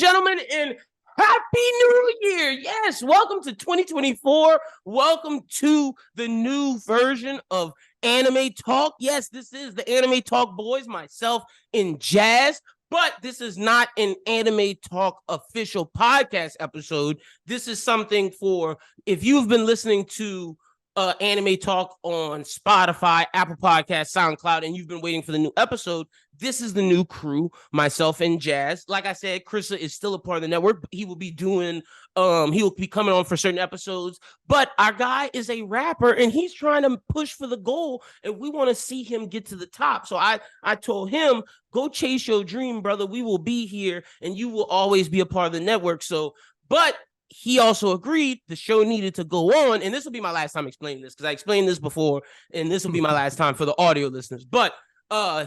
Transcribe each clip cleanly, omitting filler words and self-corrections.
gentlemen, and Happy New Year. Yes, welcome to 2024. Welcome to the new version of Anime Talk. Yes, this is the Anime Talk boys, myself and Jazz. But this is not an Anime Talk official podcast episode. This is something for if you've been listening to Anime Talk on Spotify, Apple Podcasts, SoundCloud, and you've been waiting for the new episode. This is the new crew, myself and Jazz. Like I said, Krista is still a part of the network. He will be doing, he will be coming on for certain episodes. But our guy is a rapper, and he's trying to push for the goal, and we want to see him get to the top. So I told him, go chase your dream, brother. We will be here, and you will always be a part of the network. So, but he also agreed the show needed to go on, and this will be my last time explaining this because I explained this before, and this will be my last time for the audio listeners. But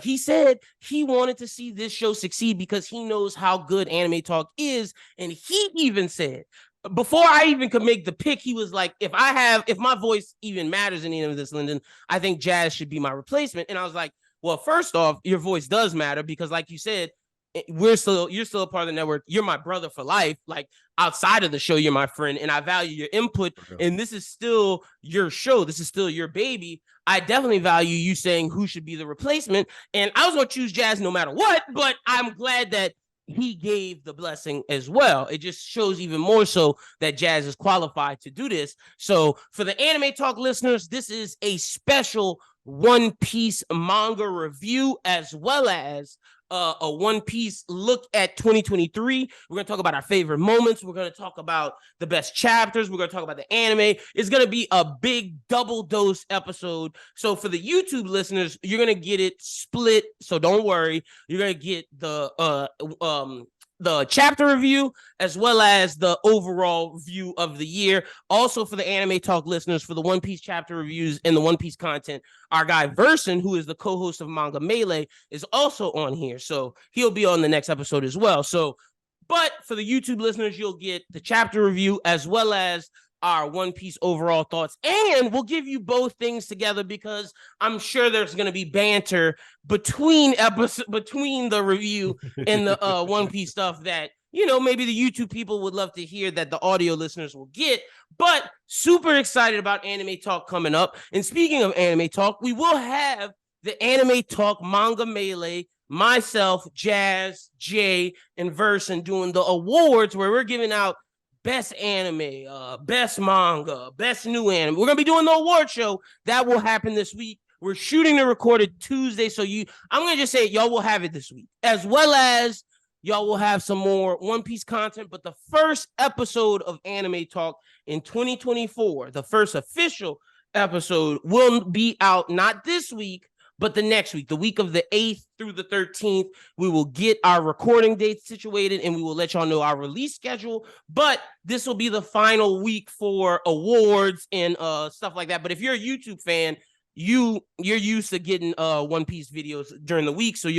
he said he wanted to see this show succeed because he knows how good Anime Talk is, and he even said before I even could make the pick, he was like, if my voice even matters in any of this, Lyndon, I think Jazz should be my replacement. And I was like, well, first off, your voice does matter because, like you said, you're still a part of the network. You're my brother for life. Like outside of the show, you're my friend, and I value your input. And this is still your show. This is still your baby. I definitely value you saying who should be the replacement. And I was going to choose Jazz no matter what, but I'm glad that he gave the blessing as well. It just shows even more so that Jazz is qualified to do this. So for the Anime Talk listeners, this is a special One Piece manga review as well as a One Piece look at 2023. We're going to talk about our favorite moments. We're going to talk about the best chapters. We're going to talk about the anime. It's going to be a big double dose episode. So for the YouTube listeners, you're going to get it split. So don't worry. You're going to get the chapter review as well as the overall view of the year. Also for the Anime Talk listeners, for the One Piece chapter reviews and the One Piece content, our guy Verson, who is the co-host of Manga Melee, is also on here. So he'll be on the next episode as well. So, but for the YouTube listeners, you'll get the chapter review as well as our One Piece overall thoughts, and we'll give you both things together because I'm sure there's going to be banter between the review and the One Piece stuff that, you know, maybe the YouTube people would love to hear that the audio listeners will get. But super excited about Anime Talk coming up. And speaking of Anime Talk, we will have the Anime Talk Manga Melee, myself, Jazz, Jay, and Verson doing the awards where we're giving out best anime, best manga, best new anime. We're going to be doing the award show. That will happen this week. We're shooting the recorded Tuesday. So I'm going to just say y'all will have it this week, as well as y'all will have some more One Piece content. But the first episode of Anime Talk in 2024, the first official episode, will be out not this week, but the next week, the week of the 8th through the 13th, we will get our recording dates situated and we will let y'all know our release schedule. But this will be the final week for awards and stuff like that. But if you're a YouTube fan, you're used to getting One Piece videos during the week. So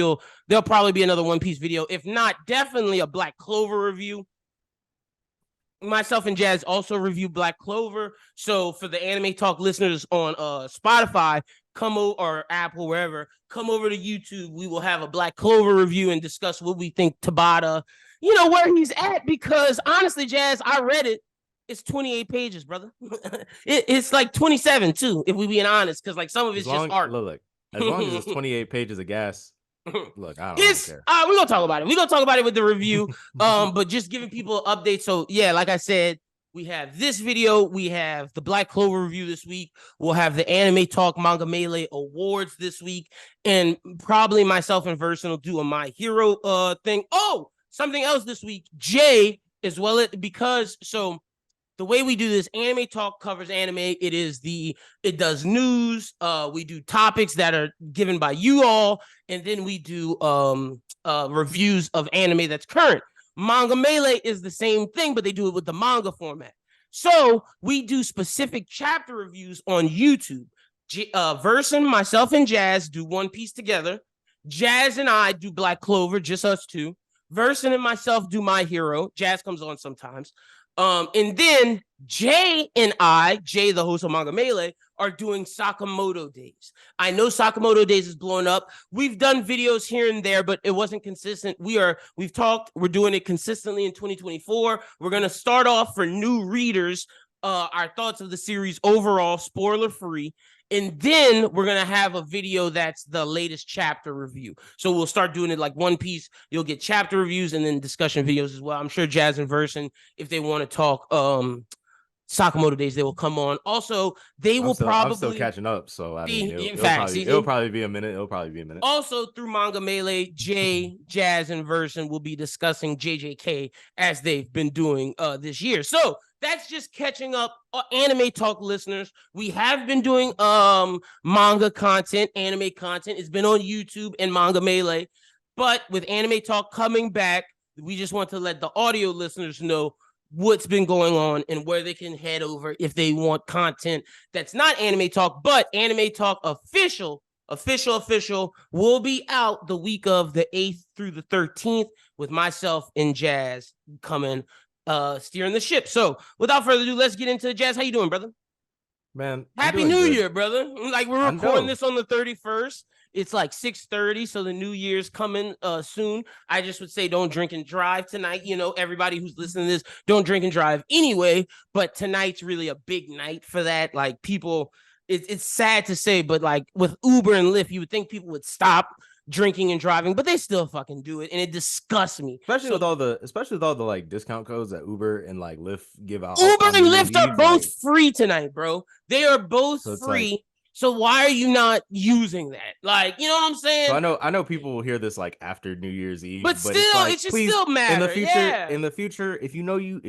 there'll probably be another One Piece video. If not, definitely a Black Clover review. Myself and Jazz also review Black Clover. So for the Anime Talk listeners on Spotify, or Apple, wherever, come over to YouTube. We will have a Black Clover review and discuss what we think Tabata, where he's at. Because honestly, Jazz, I read it. It's 28 pages, brother. It's like 27 too, if we being honest, because like some of it's just art. Look, as long as it's 28 pages of gas. Look, I don't care. We're gonna talk about it. We're gonna talk about it with the review. But just giving people an update. So yeah, like I said, we have this video. We have the Black Clover review this week. We'll have the Anime Talk Manga Melee Awards this week. And probably myself and Verson will do a My Hero thing. Oh, something else this week. Jay as well, because so the way we do this, Anime Talk covers anime. It does news. We do topics that are given by you all, and then we do reviews of anime that's current. Manga Melee is the same thing, but they do it with the manga format. So we do specific chapter reviews on YouTube. Verson, myself, and Jazz do One Piece together. Jazz and I do Black Clover, just us two. Verson and myself do My Hero. Jazz comes on sometimes. And then Jay and Jay, the host of Manga Melee, are doing Sakamoto Days. I know Sakamoto Days is blowing up. We've done videos here and there, but it wasn't consistent. We've talked, we're doing it consistently in 2024. We're gonna start off for new readers, our thoughts of the series overall, spoiler free. And then we're going to have a video that's the latest chapter review. So we'll start doing it like One Piece. You'll get chapter reviews and then discussion videos as well. I'm sure Jaz and Verson, if they want to talk Sakamoto Days, they will come on. Also, I'm still catching up. So I mean, it'll probably be a minute. Also, through Manga Melee, Jay, Jaz, and Verson will be discussing JJK as they've been doing this year. So that's just catching up, anime talk listeners. We have been doing manga content, anime content. It's been on YouTube and Manga Melee, but with anime talk coming back, we just want to let the audio listeners know what's been going on and where they can head over if they want content that's not anime talk, but anime talk official will be out the week of the 8th through the 13th with myself and Jaz coming steering the ship. So without further ado, let's get into it. Jaz, how you doing, brother? Man, happy New Year, brother. Like, we're recording this on the 31st. It's like 6:30, so the New Year's coming soon. I just would say don't drink and drive tonight. You know, everybody who's listening to this, don't drink and drive anyway. But tonight's really a big night for that. Like, people, it's sad to say, but like with Uber and Lyft, you would think people would stop drinking and driving, but they still fucking do it, and it disgusts me. Especially with all the like discount codes that Uber and like Lyft give out. Uber and Lyft are both free tonight, bro. They are both free. Like, so why are you not using that? Like, you know what I'm saying? So I know people will hear this like after New Year's Eve, but still, it's like, it should still matter. In the future, if you know you're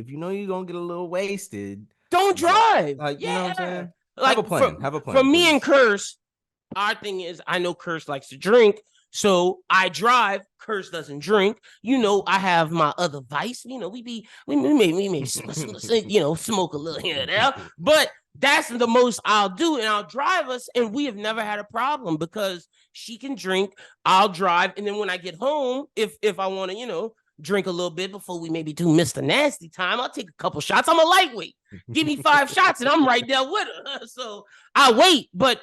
gonna get a little wasted, don't drive. Like, you know what I'm saying? Like, have a plan. For me and Curse, our thing is, I know Curse likes to drink, so I drive. Curse doesn't drink. You know, I have my other vice. You know, we may you know, smoke a little here and there, but that's the most I'll do, and I'll drive us, and we have never had a problem because she can drink, I'll drive, and then when I get home, if I want to, you know, drink a little bit before we maybe do Mr. Nasty time, I'll take a couple shots. I'm a lightweight. Give me 5 shots, and I'm right there with her. So I wait, but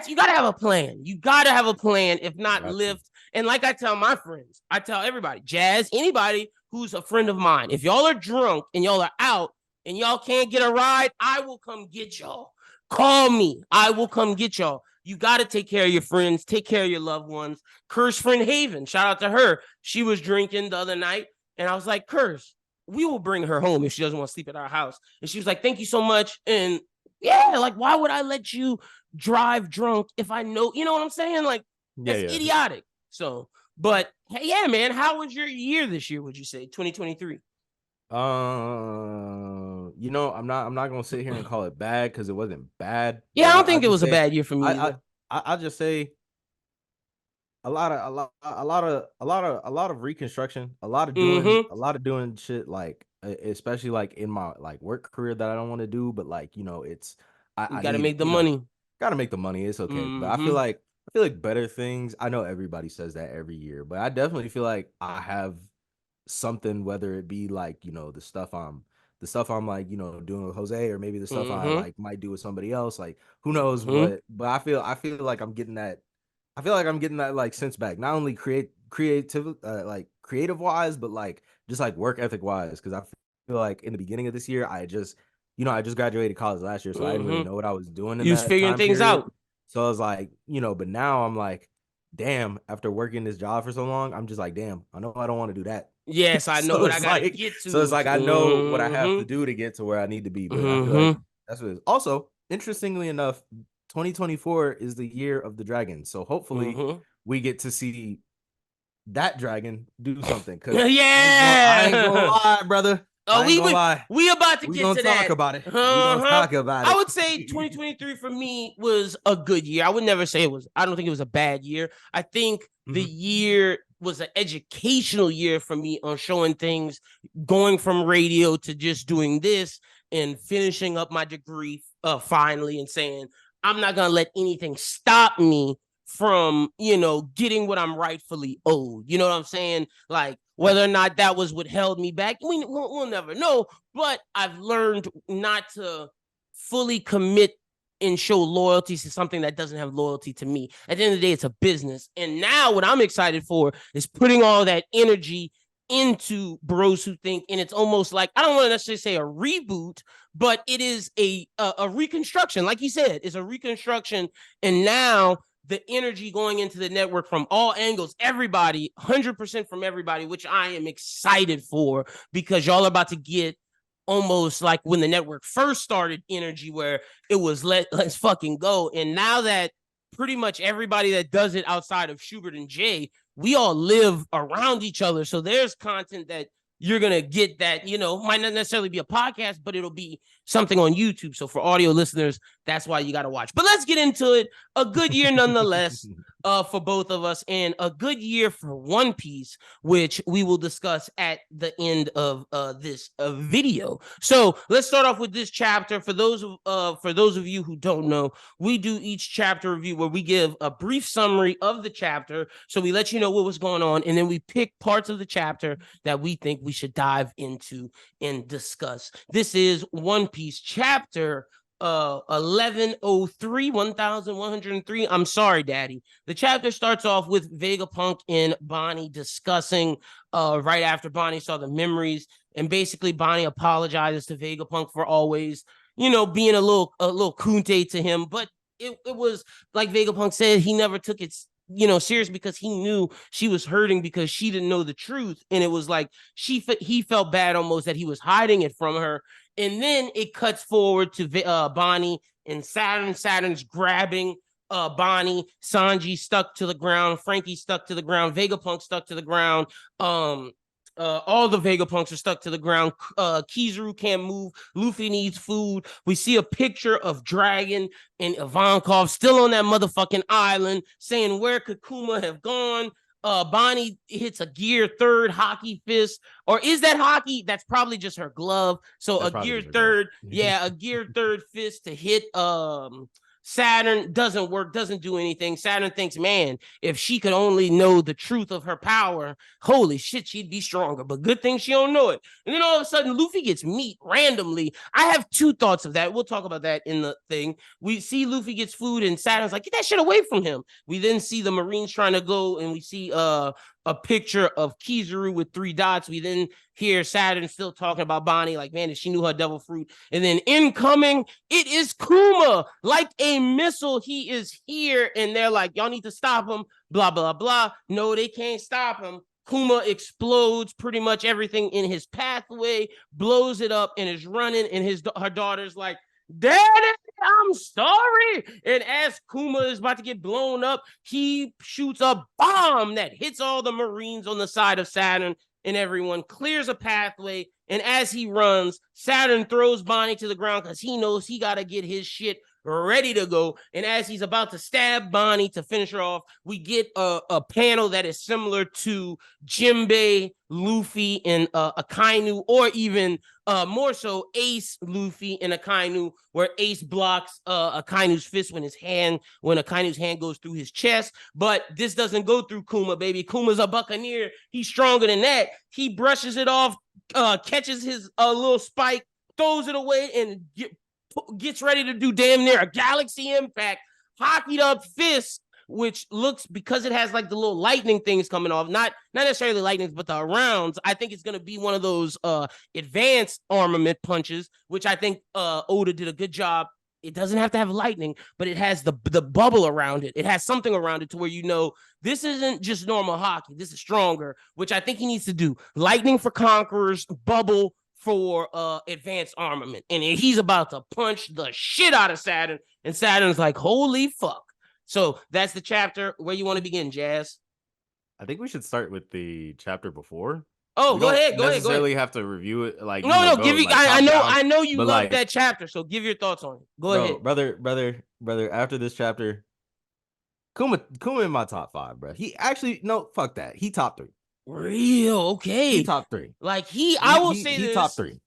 you got to have a plan. You got to have a plan, if not Lyft. And like I tell my friends, I tell everybody, Jaz, anybody who's a friend of mine, if y'all are drunk and y'all are out, and y'all can't get a ride, I will come get y'all. Call me. I will come get y'all. You got to take care of your friends. Take care of your loved ones. Curse friend Haven, shout out to her. She was drinking the other night, and I was like, Curse, we will bring her home if she doesn't want to sleep at our house. And she was like, thank you so much. And yeah, like, why would I let you drive drunk if I know, you know what I'm saying? Like, that's idiotic. So, but yeah, man, how was your year this year, would you say, 2023? You know, I'm not gonna sit here and call it bad because it wasn't bad. Yeah, I don't think it was a bad year for me. I'll just say a lot of reconstruction, a lot of doing shit, like especially like in my like work career that I don't want to do, but like, you know, it's I gotta make the money. Gotta make the money. It's okay, but I feel like better things. I know everybody says that every year, but I definitely feel like I have something, whether it be like, you know, the stuff I'm like, you know, doing with Jose, or maybe the stuff I like might do with somebody else, like who knows what, but I feel like I'm getting that like sense back, not only creative wise, but like just like work ethic wise, because I feel like in the beginning of this year I just graduated college last year, so I didn't really know what I was doing in that figuring things out. So I was like, you know, but now I'm like, damn, after working this job for so long, I'm just like, damn, I know I don't want to do that. Yes, I know what I gotta get to. So it's like I know what I have to do to get to where I need to be. But I feel like that's what it is. Also, interestingly enough, 2024 is the year of the dragon. So hopefully we get to see that dragon do something. I ain't gonna lie, brother. Oh, we about to get to that. Talk about it. We gonna talk about it. I would say 2023 for me was a good year. I would never say I don't think it was a bad year. I think the year was an educational year for me on showing things, going from radio to just doing this and finishing up my degree finally, and saying, I'm not going to let anything stop me from, you know, getting what I'm rightfully owed. You know what I'm saying? Like, whether or not that was what held me back, we'll never know. But I've learned not to fully commit and show loyalty to something that doesn't have loyalty to me. At the end of the day, it's a business. And now what I'm excited for is putting all that energy into Bros Who Think. And it's almost like, I don't want to necessarily say a reboot, but it is a reconstruction. Like you said, it's a reconstruction. And now the energy going into the network from all angles, everybody, 100% from everybody, which I am excited for, because y'all are about to get almost like when the network first started energy, where it was let's fucking go. And now that pretty much everybody that does it outside of Schubert and Jay, we all live around each other. So there's content that you're going to get that, you know, might not necessarily be a podcast, but it'll be something on YouTube. So for audio listeners, that's why you got to watch. But let's get into it. A good year nonetheless for both of us, and a good year for One Piece, which we will discuss at the end of this video. So let's start off with this chapter. For those of you who don't know, we do each chapter review where we give a brief summary of the chapter. So we let you know what was going on, and then we pick parts of the chapter that we think we should dive into and discuss. This is One Piece chapter 1103. I'm sorry, Daddy. The chapter starts off with Vegapunk and Bonnie discussing right after Bonnie saw the memories, and basically Bonnie apologizes to Vegapunk for always, you know, being a little kunte to him. But it was like Vegapunk said, he never took it, you know, serious, because he knew she was hurting because she didn't know the truth. And it was like he felt bad almost that he was hiding it from her. And then it cuts forward to Bonnie and Saturn. Saturn's grabbing Bonnie. Sanji stuck to the ground. Frankie stuck to the ground. Vegapunk stuck to the ground. All the Vegapunks are stuck to the ground. Kizaru can't move. Luffy needs food. We see a picture of Dragon and Ivankov still on that motherfucking island, saying, where could Kuma have gone? Bonnie hits a gear third hockey fist, or is that hockey? That's probably just her glove. So that's a gear third, a gear third fist to hit Saturn doesn't work, doesn't do anything. Saturn thinks, man, if she could only know the truth of her power, holy shit, she'd be stronger. But good thing she don't know it. And then all of a sudden, Luffy gets meat randomly. I have two thoughts of that. We'll talk about that in the thing. We see Luffy gets food, and Saturn's like, get that shit away from him. We then see the Marines trying to go, and we see a picture of Kizaru with 3 dots. We then hear Saturn still talking about Bonnie, like, man, if she knew her devil fruit. And then incoming, it is Kuma, like a missile. He is here, and they're like, y'all need to stop him, blah, blah, blah. No, they can't stop him. Kuma explodes pretty much everything in his pathway, blows it up, and is running, and her daughter's like, Daddy, I'm sorry. And as Kuma is about to get blown up, he shoots a bomb that hits all the Marines on the side of Saturn, and everyone clears a pathway. And as he runs, Saturn throws Bonnie to the ground because he knows he got to get his shit ready to go. And as he's about to stab Bonnie to finish her off, we get a panel that is similar to Jinbei, Luffy, and Akainu, or even more so Ace, Luffy, and Akainu, where Ace blocks Akainu's fist when Akainu's hand goes through his chest. But this doesn't go through Kuma, baby. Kuma's a buccaneer. He's stronger than that. He brushes it off, catches his little spike, throws it away, and gets ready to do damn near a galaxy impact, hockeyed up fist, which looks, because it has like the little lightning things coming off, not necessarily lightning, but the rounds. I think it's going to be one of those advanced armament punches, which I think Oda did a good job. It doesn't have to have lightning, but it has the bubble around it. It has something around it to where, you know, this isn't just normal hockey. This is stronger, which I think he needs to do. Lightning for conquerors, bubble for advanced armament. And he's about to punch the shit out of Saturn, and Saturn's like, holy fuck. So that's the chapter. Where you want to begin, Jazz? I think we should start with the chapter before. Oh, go ahead. Go ahead. Necessarily have to review it. Like, no. Give me. I know you love that chapter. So give your thoughts on it. Go ahead, brother. After this chapter, Kuma in my top 5, bro. He actually, no, fuck that. He top 3. Real okay. He top 3. Like I will say this. Top 3.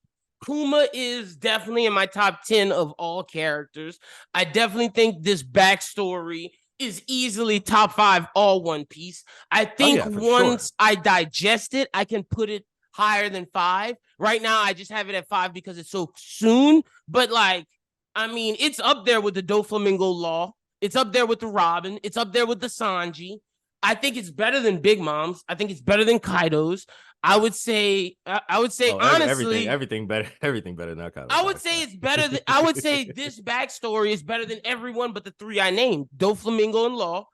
Kuma is definitely in my top 10 of all characters. I definitely think this backstory is easily top 5 all One Piece. I think for sure. once I digest it, I can put it higher than 5. Right now, I just have it at 5 because it's so soon. But like, I mean, it's up there with the Doflamingo Law. It's up there with the Robin. It's up there with the Sanji. I think it's better than Big Mom's. I think it's better than Kaido's. I would say honestly, everything better, everything better than Kaido's. I would say it's better than I would say this backstory is better than everyone but the 3 I named: Doflamingo and Law,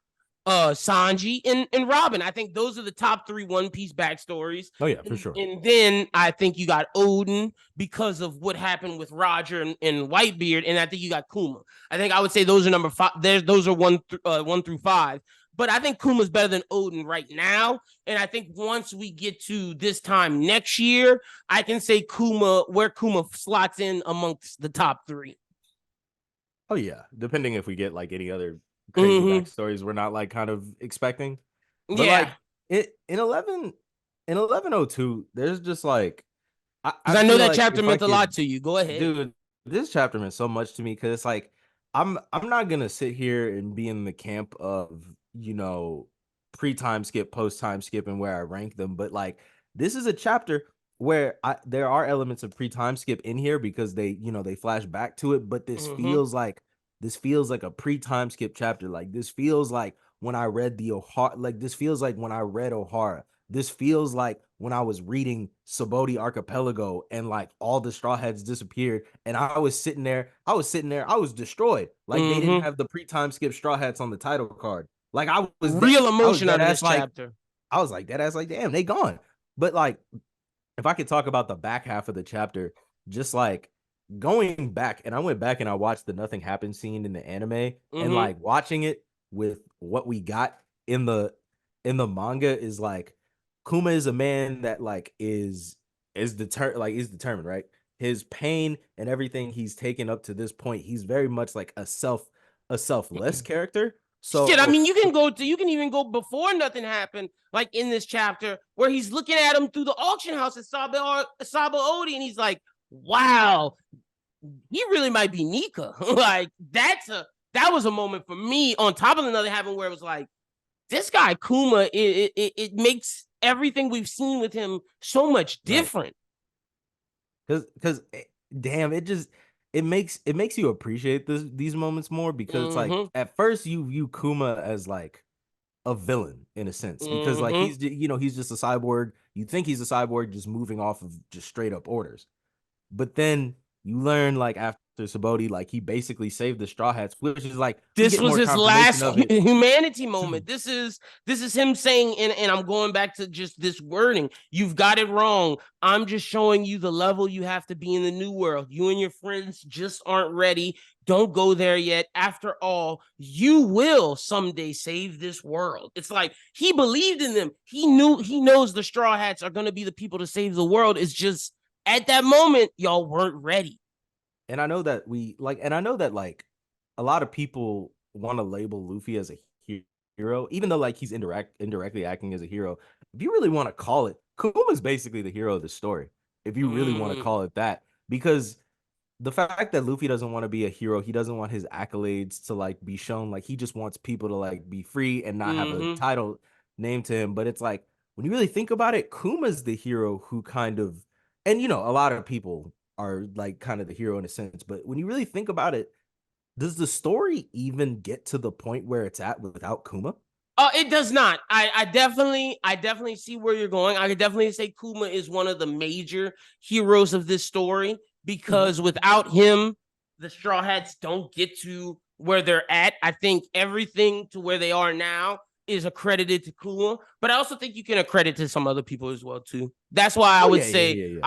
Sanji and Robin. I think those are the top 3 One Piece backstories. Oh yeah, for sure. And then I think you got Odin because of what happened with Roger and Whitebeard, and I think you got Kuma. I think I would say those are number 5. Those are 1 through 5. But I think Kuma's better than Odin right now. And I think once we get to this time next year, I can say where Kuma slots in amongst the top 3. Oh yeah, depending if we get like any other crazy backstories we're not like kind of expecting. But like it in 1102, there's just like I know that like chapter meant a lot to you. Go ahead, dude. This chapter meant so much to me because it's like I'm not gonna sit here and be in the camp of, you know, pre-time skip, post-time skip, and where I rank them, but like this is a chapter where there are elements of pre-time skip in here because they, you know, they flash back to it, but this feels like a pre-time skip chapter. Like this feels like when I read the O'Hara, like this feels like when I read O'Hara. This feels like when I was reading Saboti Archipelago and like all the Straw Hats disappeared and I was sitting there, I was destroyed. Like they didn't have the pre-time skip Straw Hats on the title card. Like I was real emotion out of this chapter. I was like, that ass like, damn, they gone. But like, if I could talk about the back half of the chapter, just like going back, and I went back and I watched the Nothing Happened scene in the anime, and like watching it with what we got in the manga is like Kuma is a man that like is determined, right? His pain and everything he's taken up to this point, he's very much like a selfless character. So shit, I mean, you can even go before Nothing Happened, like in this chapter where he's looking at him through the auction house at Saba Odi, and he's like, "Wow, he really might be Nika." Like that was a moment for me. On top of the Nothing Happened, where it was like, this guy Kuma, it makes everything we've seen with him so much different. Because damn, it makes you appreciate these moments more because it's like at first you view Kuma as like a villain in a sense because like he's just a cyborg. You think he's a cyborg just moving off of just straight up orders, but then you learn like after Saboti, like he basically saved the Straw Hats, which is like this was his last humanity moment. This is him saying, and I'm going back to just this wording. You've got it wrong. I'm just showing you the level you have to be in the new world. You and your friends just aren't ready. Don't go there yet. After all, you will someday save this world. It's like he believed in them. He knows the Straw Hats are going to be the people to save the world. It's just at that moment, y'all weren't ready. And I know that like a lot of people want to label Luffy as a hero, even though like he's indirectly acting as a hero. If you really want to call it, Kuma's basically the hero of the story. If you really want to call it that, because the fact that Luffy doesn't want to be a hero, he doesn't want his accolades to like be shown. Like he just wants people to like be free and not have a title named to him. But it's like when you really think about it, Kuma's the hero who kind of, and you know, a lot of people are like kind of the hero in a sense, but when you really think about it, does the story even get to the point where it's at without Kuma? It does not. I definitely see where you're going. I could definitely say Kuma is one of the major heroes of this story because without him, the Straw Hats don't get to where they're at. I think everything to where they are now is accredited to Kuma, but I also think you can accredit to some other people as well too. That's why I would say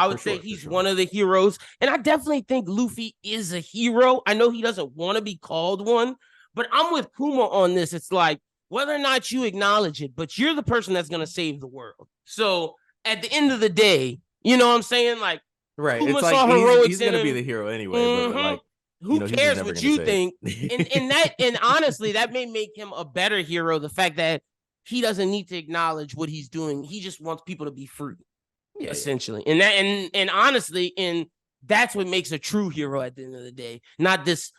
he's one of the heroes, and I definitely think Luffy is a hero. I know he doesn't want to be called one, but I'm with Kuma on this. It's like whether or not you acknowledge it, but you're the person that's going to save the world. So at the end of the day, you know what I'm saying? Like, right? Kuma it's like he's going to be the hero anyway, but like. Who cares what you think? and honestly, that may make him a better hero. The fact that he doesn't need to acknowledge what he's doing. He just wants people to be free, essentially. And that and honestly, and that's what makes a true hero at the end of the day. Not this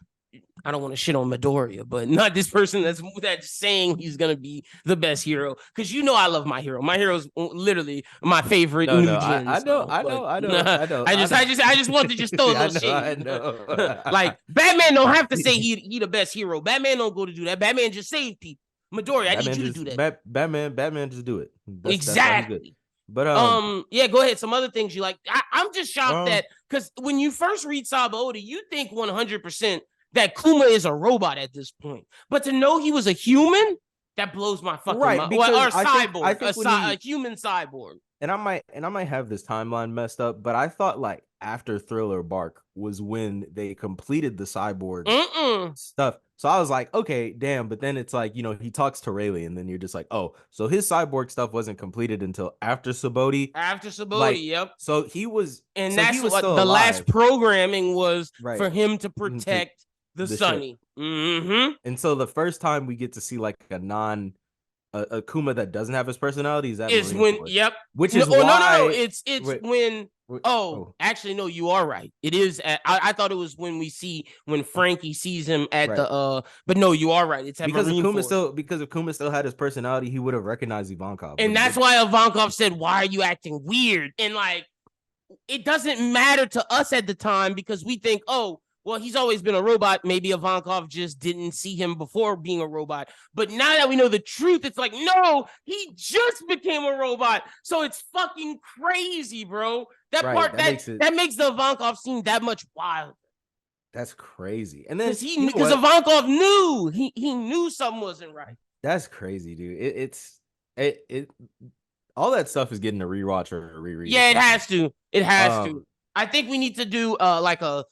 I don't want to shit on Midoriya, but not this person that's saying he's gonna be the best hero. Because you know I love my hero. My hero's literally my favorite new gen. I know, I know, I know, I know, I just want to just throw a little shade. I know. Like Batman don't have to say he the best hero. Batman don't go to do that. Batman just save people. Midoriya, I need you to do that. Batman just do it. That's why he's good. Exactly. But yeah, go ahead. Some other things you like. I'm just shocked that because when you first read Saba Oda, you think 100% that Kuma is a robot at this point, but to know he was a human, that blows my fucking mind. Because or cyborg, I think a human cyborg. And I might have this timeline messed up, but I thought like after Thriller Bark was when they completed the cyborg stuff. So I was like, okay, damn. But then it's like, he talks to Rayleigh, and then you're just like, oh, so his cyborg stuff wasn't completed until after Saboti. After Saboti, like, yep. So he was, and so that's he was what still the alive. last programming was for him to protect the Sunny. And so the first time we get to see like a Kuma that doesn't have his personality is when which is why it's when actually no, you are right. It is I thought it was when Frankie sees him at the but no, you are right. It's at because if Kuma still had his personality, he would have recognized Ivankov. And that's why Ivankov said, "Why are you acting weird?" And like it doesn't matter to us at the time because we think, oh, well, he's always been a robot. Maybe Ivankov just didn't see him before being a robot. But now that we know the truth, it's like, no, he just became a robot. So it's fucking crazy, bro. That makes the Ivankov scene that much wild. That's crazy. And then because Ivankov knew he knew something wasn't right. That's crazy, dude. It all that stuff is getting a rewatch or a reread. Yeah, it has to. It has to. I think we need to do like a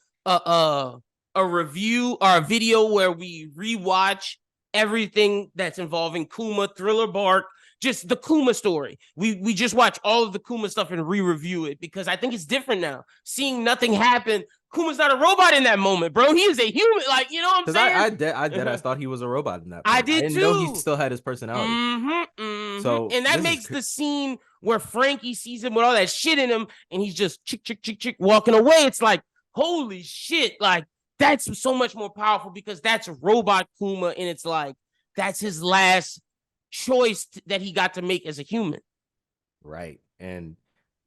review or a video where we rewatch everything that's involving Kuma, Thriller Bark, just the Kuma story. We just watch all of the Kuma stuff and re-review it because I think it's different now. Seeing nothing happen. Kuma's not a robot in that moment, bro. He is a human. Like, you know what I'm saying? I thought he was a robot in that. I did too. I didn't know he still had his personality. So and that makes the scene where Frankie sees him with all that shit in him, and he's just chick walking away. It's like, holy shit! Like that's so much more powerful because that's robot Kuma, and it's like that's his last choice that he got to make as a human. Right, and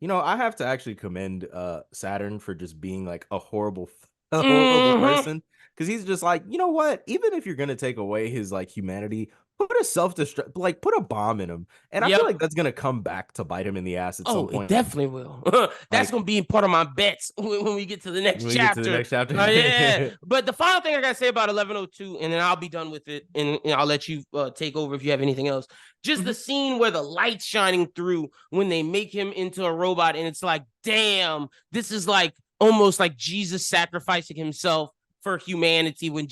I have to actually commend Saturn for just being like a horrible person because he's just like, you know what? Even if you're gonna take away his like humanity, put a self-destruct, like put a bomb in him, and I feel like that's gonna come back to bite him in the ass at some point. It definitely will. That's gonna be part of my bets when we get to the next chapter. Yeah. But the final thing I gotta say about 1102, and then I'll be done with it, and I'll let you take over if you have anything else. Just the scene where the light's shining through when they make him into a robot, and it's like, damn, this is like almost like Jesus sacrificing himself for humanity when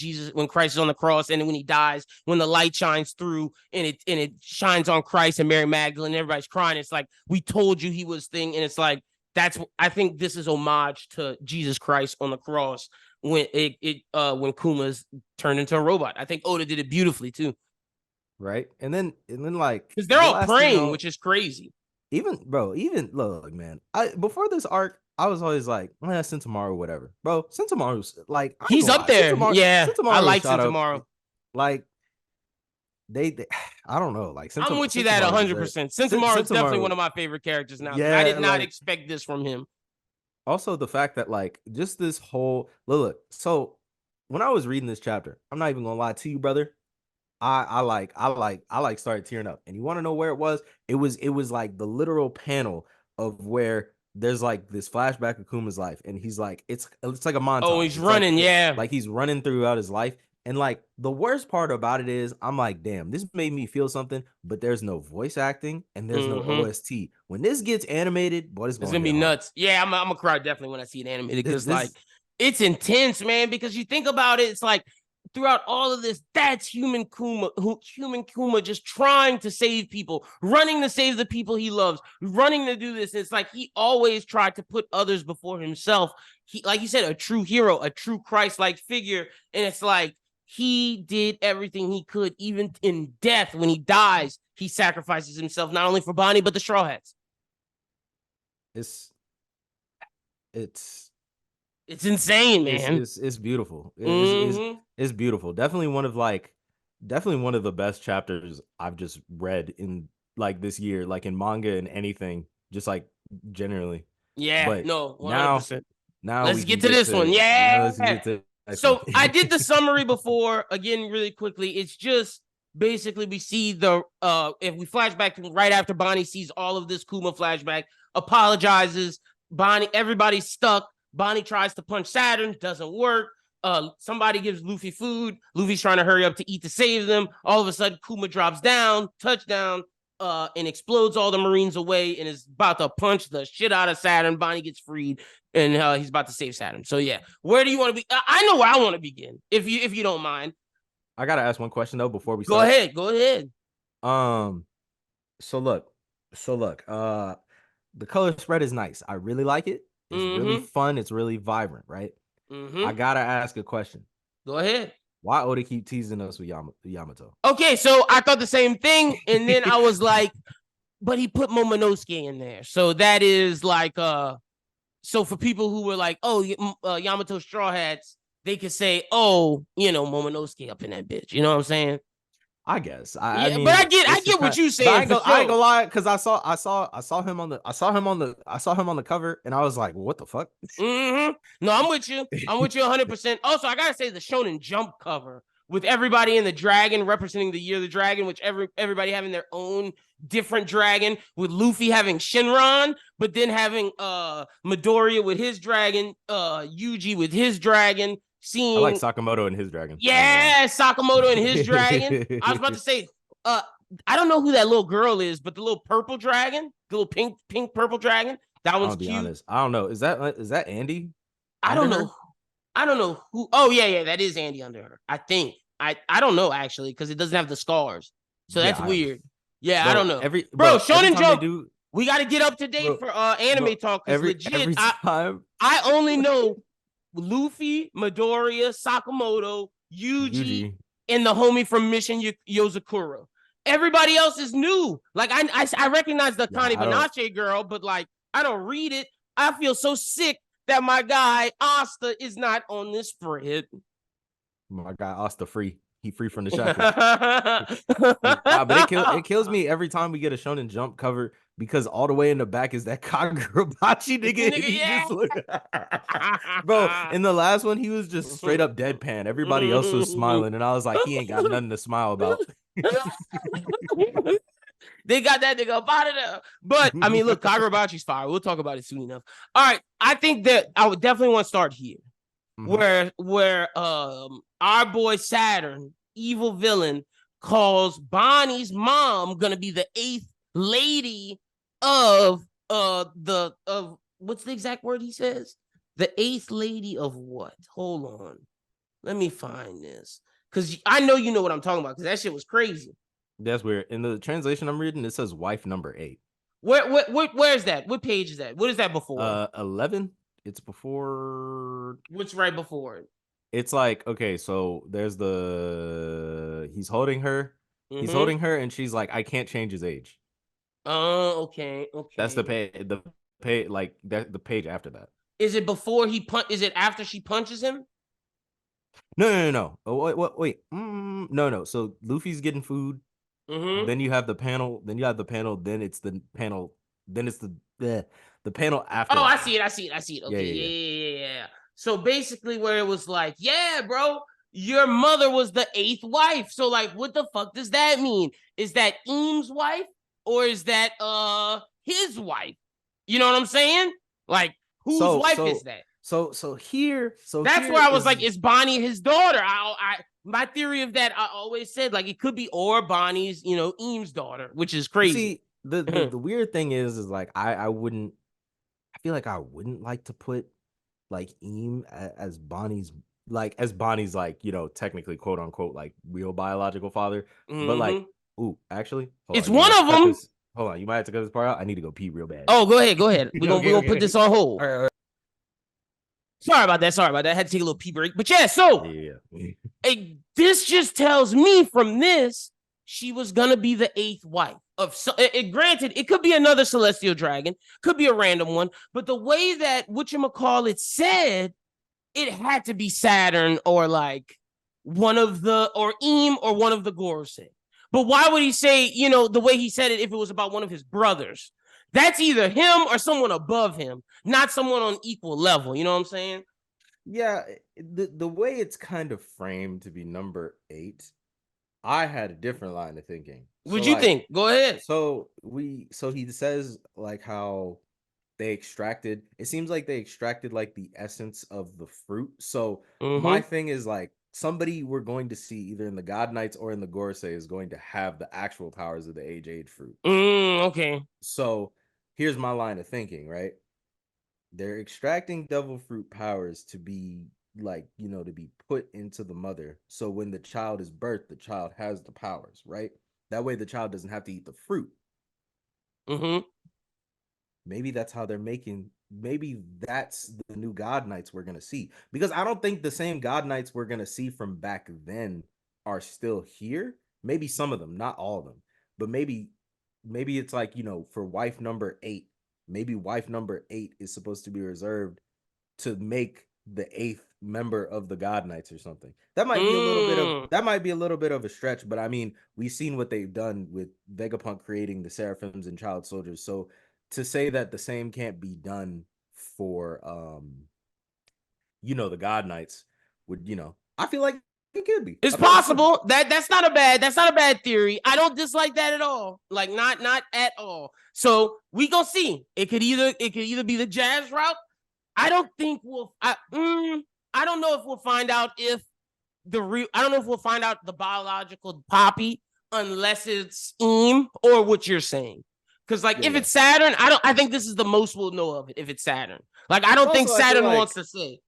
Christ is on the cross, and when he dies, when the light shines through and it shines on Christ and Mary Magdalene, and everybody's crying. It's like, we told you he was thing. And it's like, I think this is homage to Jesus Christ on the cross when when Kuma's turned into a robot. I think Oda did it beautifully too. Right. And then like, because they're all praying, which is crazy. Even look, man, before this arc, I was always like, Sentomaru, whatever. Bro, Sentomaru's like, he's up there. Yeah, I like Sentomaru. Like, they I don't know. Like, I'm with you that 100%. Sentomaru is definitely one of my favorite characters now. Yeah, I did not expect this from him. Also, the fact that like just this whole look. So when I was reading this chapter, I'm not even gonna lie to you, brother. I started tearing up. And you want to know where it was? It was like the literal panel of where there's like this flashback of Kuma's life, and he's like, it's like a montage. Oh, he's running, like he's running throughout his life. And like the worst part about it is, I'm like, damn, this made me feel something, but there's no voice acting and there's no OST. When this gets animated, boy, it's gonna be nuts. Yeah, I'm gonna cry definitely when I see it animated because like it's intense, man. Because you think about it, it's like throughout all of this, that's human Kuma just trying to save people, running to save the people he loves, running to do this. It's like he always tried to put others before himself. He, like you said, a true hero, a true Christ-like figure. And it's like he did everything he could, even in death. When he dies, he sacrifices himself, not only for Bonnie, but the Straw Hats. It's It's insane, man. It's beautiful. Mm-hmm. It's beautiful. Definitely one of the best chapters I've just read in like this year, like in manga and anything, just like generally. Yeah, But no, now 100%. now Let's we can get to get this one. to let's Yeah. get to the next one. So I did the summary before. Again, really quickly. It's just basically we see the if we flash back to right after Bonnie sees all of this Kuma flashback, apologizes. Bonnie, everybody's stuck. Bonnie tries to punch Saturn, doesn't work. Somebody gives Luffy food. Luffy's trying to hurry up to eat to save them. All of a sudden, Kuma drops down, touchdown, and explodes all the Marines away and is about to punch the shit out of Saturn. Bonnie gets freed, and he's about to save Saturn. So yeah, where do you want to be? I know where I want to begin, if you don't mind. I gotta ask one question though before we Go start. ahead, go ahead. Um, so look, the color spread is nice. I really like it. It's really fun. It's really vibrant, right? I gotta ask a question. Go ahead. Why Oda keep teasing us with Yamato? Okay, so I thought the same thing, and then I was like, but he put Momonosuke in there, so that is like so for people who were like, oh, Yamato Straw Hats, they could say, oh, Momonosuke up in that bitch. You know what I'm saying? I guess. I mean, but I get what you saying. I ain't gonna lie, because I saw him on the cover, and I was like, well, what the fuck? No, I'm with you. I'm with you 100%. Also, I gotta say the Shonen Jump cover with everybody in the dragon representing the year of the dragon, which everybody having their own different dragon, with Luffy having Shinron, but then having Midoriya with his dragon, Yuji with his dragon. I like Sakamoto and his dragon. Yeah, Sakamoto and his dragon. I was about to say, I don't know who that little girl is, but the little purple dragon, the little pink purple dragon, that one's cute. Honest. I don't know. Is that Andy? I don't know. I don't know who. Oh yeah, that is Andy under her. I think. I don't know actually because it doesn't have the scars, so that's weird. Yeah, bro, I don't know. Shonen Jump. We got to get up to date for anime talk. Every time I only know Luffy, Midoriya, Sakamoto, Yuji, and the homie from Mission Yozakura. Everybody else is new. Like I recognize the Connie Banache girl, but like I don't read it. I feel so sick that my guy Asta is not on this spread. My guy Asta free. He free from the shackles. But it kills me every time we get a Shonen Jump cover because all the way in the back is that Kagurabachi nigga. Bro, in the last one, he was just straight up deadpan. Everybody else was smiling, and I was like, he ain't got nothing to smile about. They got that nigga up out of there. But, I mean, look, Kagurabachi's fire. We'll talk about it soon enough. All right, I think that I would definitely want to start here. Where our boy Saturn, evil villain, calls Bonnie's mom gonna be the 8th lady of what's the exact word he says? The 8th lady of what? Hold on. Let me find this. Because I know you know what I'm talking about, because that shit was crazy. That's weird. In the translation I'm reading, it says wife number 8. Where's that? What page is that? What is that before? 11. It's before. What's right before it? It's like, okay, so there's he's holding her. He's holding her, and she's like, I can't change his age. Oh, okay. That's the page, like that. The page after that. Is it before is it after she punches him? No. Oh, wait. No. So Luffy's getting food. Then you have the panel. Then it's the panel. Then it's the panel after. Oh, that. I see it. Okay, yeah. So basically, where it was like, yeah, bro, your mother was the 8th wife. So like, what the fuck does that mean? Is that Eames' wife or is that his wife? You know what I'm saying? Like, whose wife is that? So that's where I was like, is Bonnie his daughter? My theory of that, I always said like it could be or Bonnie's, Eames' daughter, which is crazy. See, the weird thing is like I feel like I wouldn't like to put like Eam as Bonnie's like technically quote unquote like real biological father, but like actually it's one of them. Hold on, you might have to cut this part out. I need to go pee real bad. Oh, go ahead. We're gonna put this on hold. All right. Sorry about that. I had to take a little pee break. But yeah, so this just tells me from this she was gonna be the 8th wife of. Granted, it could be another celestial dragon, could be a random one, but the way that whatchamacallit said, it had to be Saturn or like one of the or Eam or one of the Gorosei. But why would he say, the way he said it if it was about one of his brothers? That's either him or someone above him, not someone on equal level. You know what I'm saying? Yeah, the way it's kind of framed to be number 8, I had a different line of thinking. So What'd you think? Go ahead. So he says like how it seems like they extracted like the essence of the fruit. So my thing is like somebody we're going to see either in the God Knights or in the Gorosei is going to have the actual powers of the Age fruit. Okay. So here's my line of thinking, right? They're extracting devil fruit powers to be like, to be put into the mother. So when the child is birthed, the child has the powers, right? That way the child doesn't have to eat the fruit. Maybe that's how they're making. Maybe that's the new God Knights we're gonna see. Because I don't think the same God Knights we're gonna see from back then are still here. Maybe some of them, not all of them. But maybe it's like, for wife number 8. Maybe wife number 8 is supposed to be reserved to make the 8th member of the God Knights or something. That might be a little bit of a stretch, but I mean, we've seen what they've done with Vegapunk creating the Seraphims and Child Soldiers. So to say that the same can't be done for the God Knights would, I feel like it could be. It's possible. That's not a bad theory. I don't dislike that at all. Like not at all. So we gonna see. It could either be the Jazz route. I don't think I don't know if we'll find out if I don't know if we'll find out the biological Poppy unless it's Eam or what you're saying. Because if it's Saturn, I think this is the most we'll know of it if it's Saturn. Like I don't think Saturn wants to say.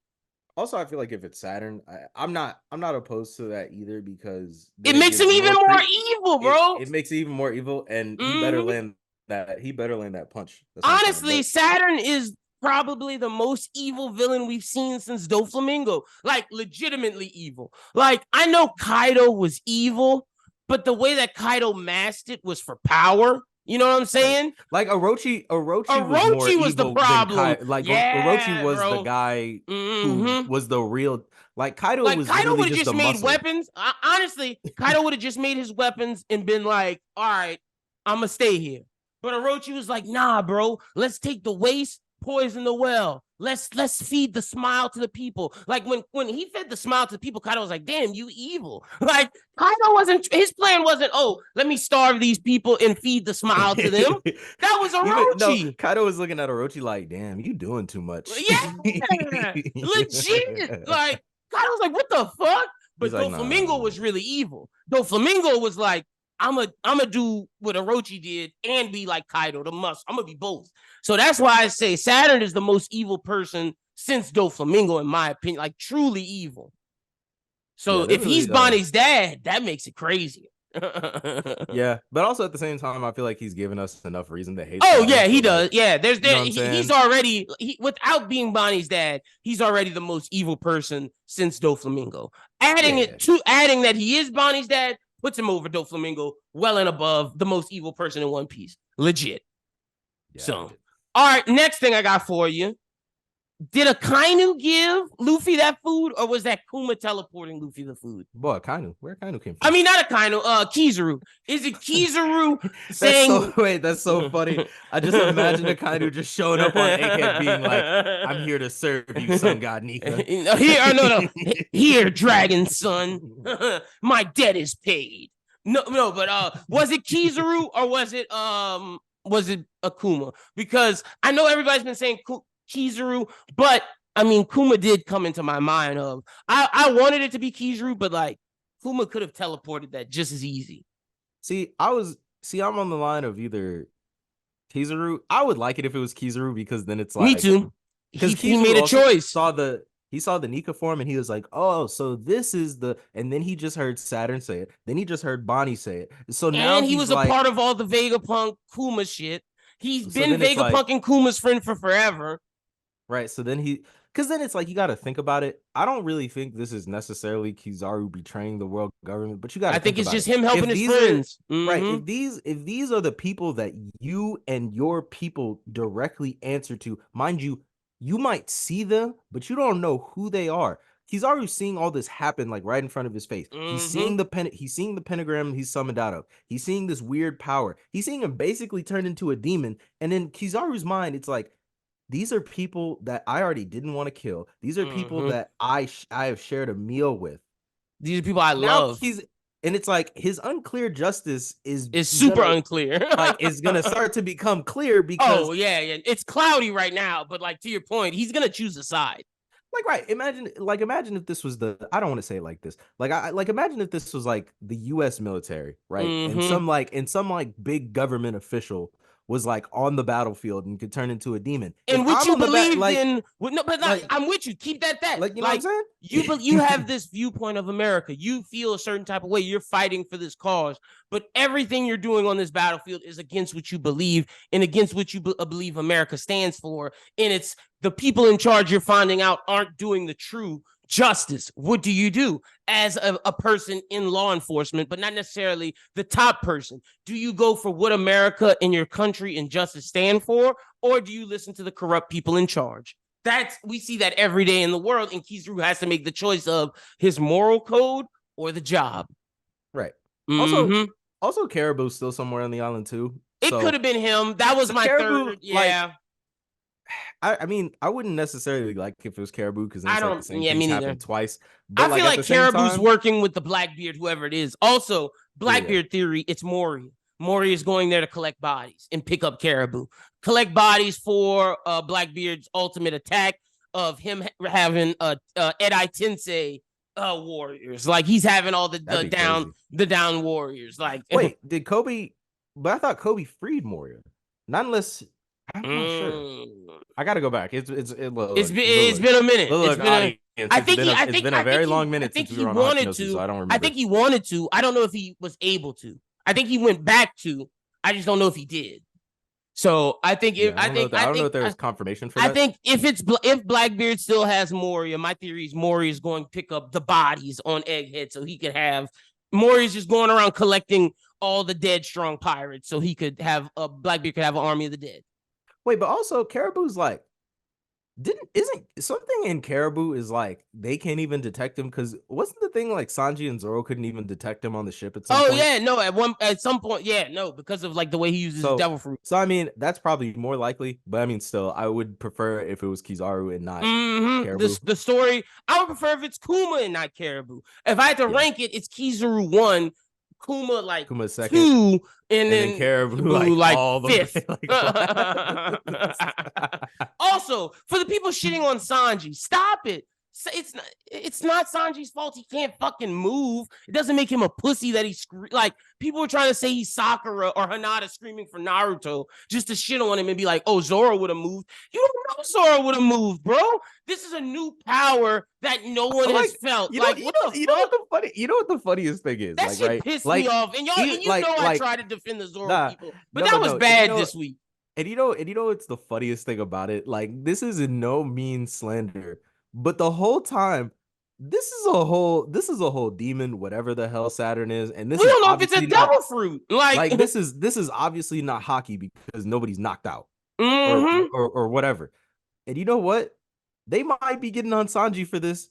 Also, I feel like if it's Saturn, I'm not opposed to that either because it makes him even more evil, bro. It makes it even more evil, and he better land that punch. Honestly, Saturn is probably the most evil villain we've seen since Doflamingo. Like legitimately evil. Like I know Kaido was evil, but the way that Kaido masked it was for power. You know what I'm saying? Like Orochi was the problem. Orochi was the guy who was the real. Like Kaido was Kaido would have just made weapons. Honestly, Kaido would have just made his weapons and been like, "All right, I'm gonna stay here." But Orochi was like, "Nah, bro. Let's take the waste, poison the well. Let's feed the smile to the people." Like when he fed the smile to the people, Kaido was like, "Damn, you evil." Like Kaido his plan wasn't, "Oh, let me starve these people and feed the smile to them." That was Orochi. Kaido was looking at Orochi like, "Damn, you doing too much." Yeah, legit. Like Kaido was like, "What the fuck?" But Doflamingo was really evil. Doflamingo was like, I'm gonna do what Orochi did and be like Kaido, the must. I'm gonna be both. So that's why I say Saturn is the most evil person since Doflamingo, in my opinion, like truly evil. So if he's Bonnie's dad, that makes it crazier. Yeah, but also at the same time, I feel like he's given us enough reason to hate. Oh yeah, he does. Yeah, he's already without being Bonnie's dad, he's already the most evil person since Doflamingo. Adding that he is Bonnie's dad puts him over Doflamingo well and above the most evil person in One Piece. Legit. Yeah, so, all right, next thing I got for you. Did Akainu give Luffy that food, or was that Kuma teleporting Luffy the food? Boy, Akainu. Where Akainu came from? I mean, not Akainu, Kizaru. Is it Kizaru saying... That's so funny. I just imagine Akainu just showing up on Egghead being like, "I'm here to serve you, Sun God Nika." Here, Dragon Son. My debt is paid. No, but was it Kizaru or was it Akuma? Because I know everybody's been saying Kizaru, but I mean Kuma did come into my mind of I wanted it to be Kizaru, but like Kuma could have teleported that just as easy. I'm on the line of either Kizaru. I would like it if it was Kizaru because then it's like me too. Because he made a choice. He saw the Nika form and he was like, "Oh, so this is the," and then he just heard Saturn say it. Then he just heard Bonnie say it. So now he was a part of all the Vegapunk Kuma shit. He's been Vegapunk and Kuma's friend for forever. Right. So then because then it's like, you got to think about it. I don't really think this is necessarily Kizaru betraying the world government, but you got to think it's just him helping his friends. Right. If these are the people that you and your people directly answer to, mind you, you might see them, but you don't know who they are. He's already seeing all this happen like right in front of his face. He's seeing the pentagram he's summoned out of. He's seeing this weird power. He's seeing him basically turn into a demon. And in Kizaru's mind, it's like, these are people that I already didn't want to kill. These are people that I have shared a meal with. These are people I Now love. And it's like his unclear justice is super unclear. Like, it's gonna start to become clear because yeah, it's cloudy right now. But like, to your point, he's gonna choose a side. Like, right, imagine if this was I don't want to say it like this. Like imagine if this was like the US military, right? And some big government official was like on the battlefield and could turn into a demon. And which you believed in, no, but not, I'm with you. Keep that. Like, you know what I'm saying? You have this viewpoint of America. You feel a certain type of way. You're fighting for this cause, but everything you're doing on this battlefield is against what you believe and against what you believe America stands for. And it's the people in charge you're finding out aren't doing the true justice. What do you do as a person in law enforcement, but not necessarily the top person? Do you go for what America and your country and justice stand for, or do you listen to the corrupt people in charge? We see that every day in the world, and Kizaru has to make the choice of his moral code or the job. Right. Also, Caribou's still somewhere on the island too. It could have been him. That was my third. Yeah. I mean, I wouldn't necessarily like if it was Caribou because I don't. Like the same thing happened twice. But I feel like Caribou's working with the Blackbeard, whoever it is. Also, Blackbeard theory. It's Mori. Mori is going there to collect bodies and pick up Caribou. Collect bodies for Blackbeard's ultimate attack of him having Edai Tensei warriors. Like, he's having all the down warriors. Like, wait, did Kobe? But I thought Kobe freed Moria. Not unless. I'm not sure. I gotta go back. It's been a minute. It's been a very long minute since we were on Hashinosu, so I don't remember. I think he wanted to. I don't know if he was able to. I think he went back to. I just don't know if he did. So I think I don't know if there was confirmation for that. I think if Blackbeard still has Moria, my theory is Moria is going to pick up the bodies on Egghead, so he could have Moria's just going around collecting all the dead strong pirates, so he could have Blackbeard could have an army of the dead. Wait, but also Caribou's like, isn't something in Caribou is like they can't even detect him? Because wasn't the thing like Sanji and Zoro couldn't even detect him on the ship at some point? Oh yeah, no, at some point, yeah, no, because of like the way he uses devil fruit. So I mean, that's probably more likely, but I mean, still, I would prefer if it was Kizaru and not Caribou. The story, I would prefer if it's Kuma and not Caribou. If I had to rank it, it's Kizaru 1, Kuma second, 2, and then Caribou like all 5th. Also, for the people shitting on Sanji, stop it. It's not Sanji's fault. He can't fucking move. It doesn't make him a pussy that he's like, people were trying to say he's Sakura or Hinata screaming for Naruto just to shit on him and be like, oh, Zoro would have moved. You don't know Zoro would have moved, bro. This is a new power that no one has felt. You know what the funniest thing is? That shit pissed me off. And I tried to defend the Zoro people, but that was bad this week. And you know what's the funniest thing about it? Like, this is in no means slander. But the whole time, this is a whole demon, whatever the hell Saturn is, and this we don't know if it's a devil fruit. Like this is obviously not hockey because nobody's knocked out or whatever. And you know what? They might be getting on Sanji for this,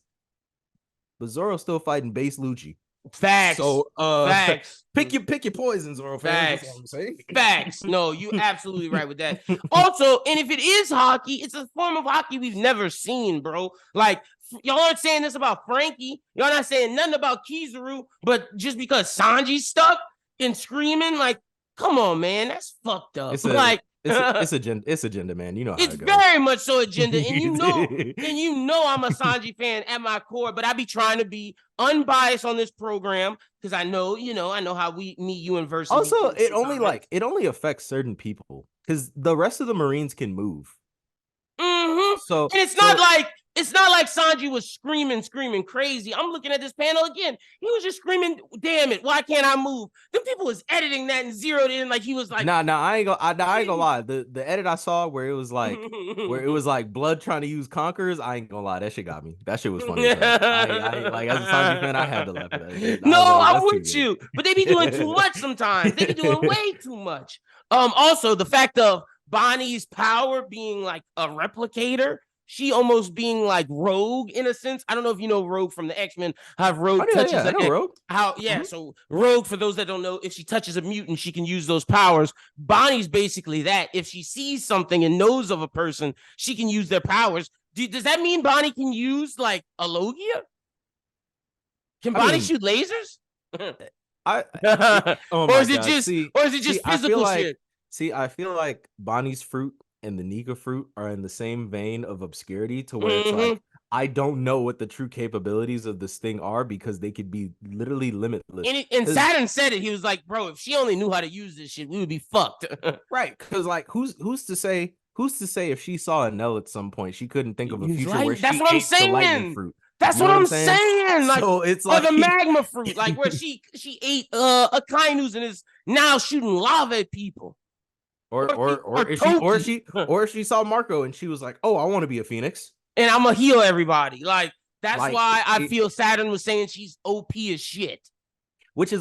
but Zoro's still fighting base Lucci. Facts. So facts. Pick your poisons, Zoro fans. That's what I'm saying. Facts. No, you absolutely right with that. Also, and if it is hockey, it's a form of hockey we've never seen, bro. Like, y'all aren't saying this about Frankie. Y'all not saying nothing about Kizaru, but just because Sanji's stuck and screaming, like, come on, man, that's fucked up. It's agenda, man. You know how it's very much so agenda, and you know I'm a Sanji fan at my core, but I be trying to be unbiased on this program because I know how we meet you in versus. Also, it only affects certain people because the rest of the Marines can move. So and it's not like Sanji was screaming crazy. I'm looking at this panel again. He was just screaming, "Damn it! Why can't I move?" Them people was editing that and zeroed in like he was like, Nah, I ain't gonna lie. The edit I saw where it was like blood trying to use conquerors. I ain't gonna lie, that shit got me. That shit was funny. I like, as a Sanji fan, I had to laugh at that. No, I'm with you, but they be doing too much sometimes. They be doing way too much. Also, the fact of Bonnie's power being like a replicator. she almost being like Rogue in a sense. I don't know if you know Rogue from the X-Men. How Rogue touches I know Rogue. So Rogue, for those that don't know, if she touches a mutant, she can use those powers. Bonnie's basically that. If she sees something and knows of a person, she can use their powers. Does that mean Bonnie can use like a Logia? Can Bonnie shoot lasers? Oh or my is it god. just See, physical shit? I feel like Bonnie's fruit and the Nika fruit are in the same vein of obscurity to where it's like I don't know what the true capabilities of this thing are because they could be literally limitless. And Saturn said it. He was like, bro, if she only knew how to use this shit, we would be fucked. Right. Because like who's to say if she saw a Nell at some point, she couldn't think of a future where That's she what I'm ate the lightning saying. fruit. That's what I'm saying. Like, so it's or like the magma fruit, like where she ate a Kainus and is now shooting lava at people. Or she saw Marco and she was like, oh, I want to be a Phoenix. And I'm gonna heal everybody. Like, that's like, why I feel Saturn was saying she's OP as shit. Which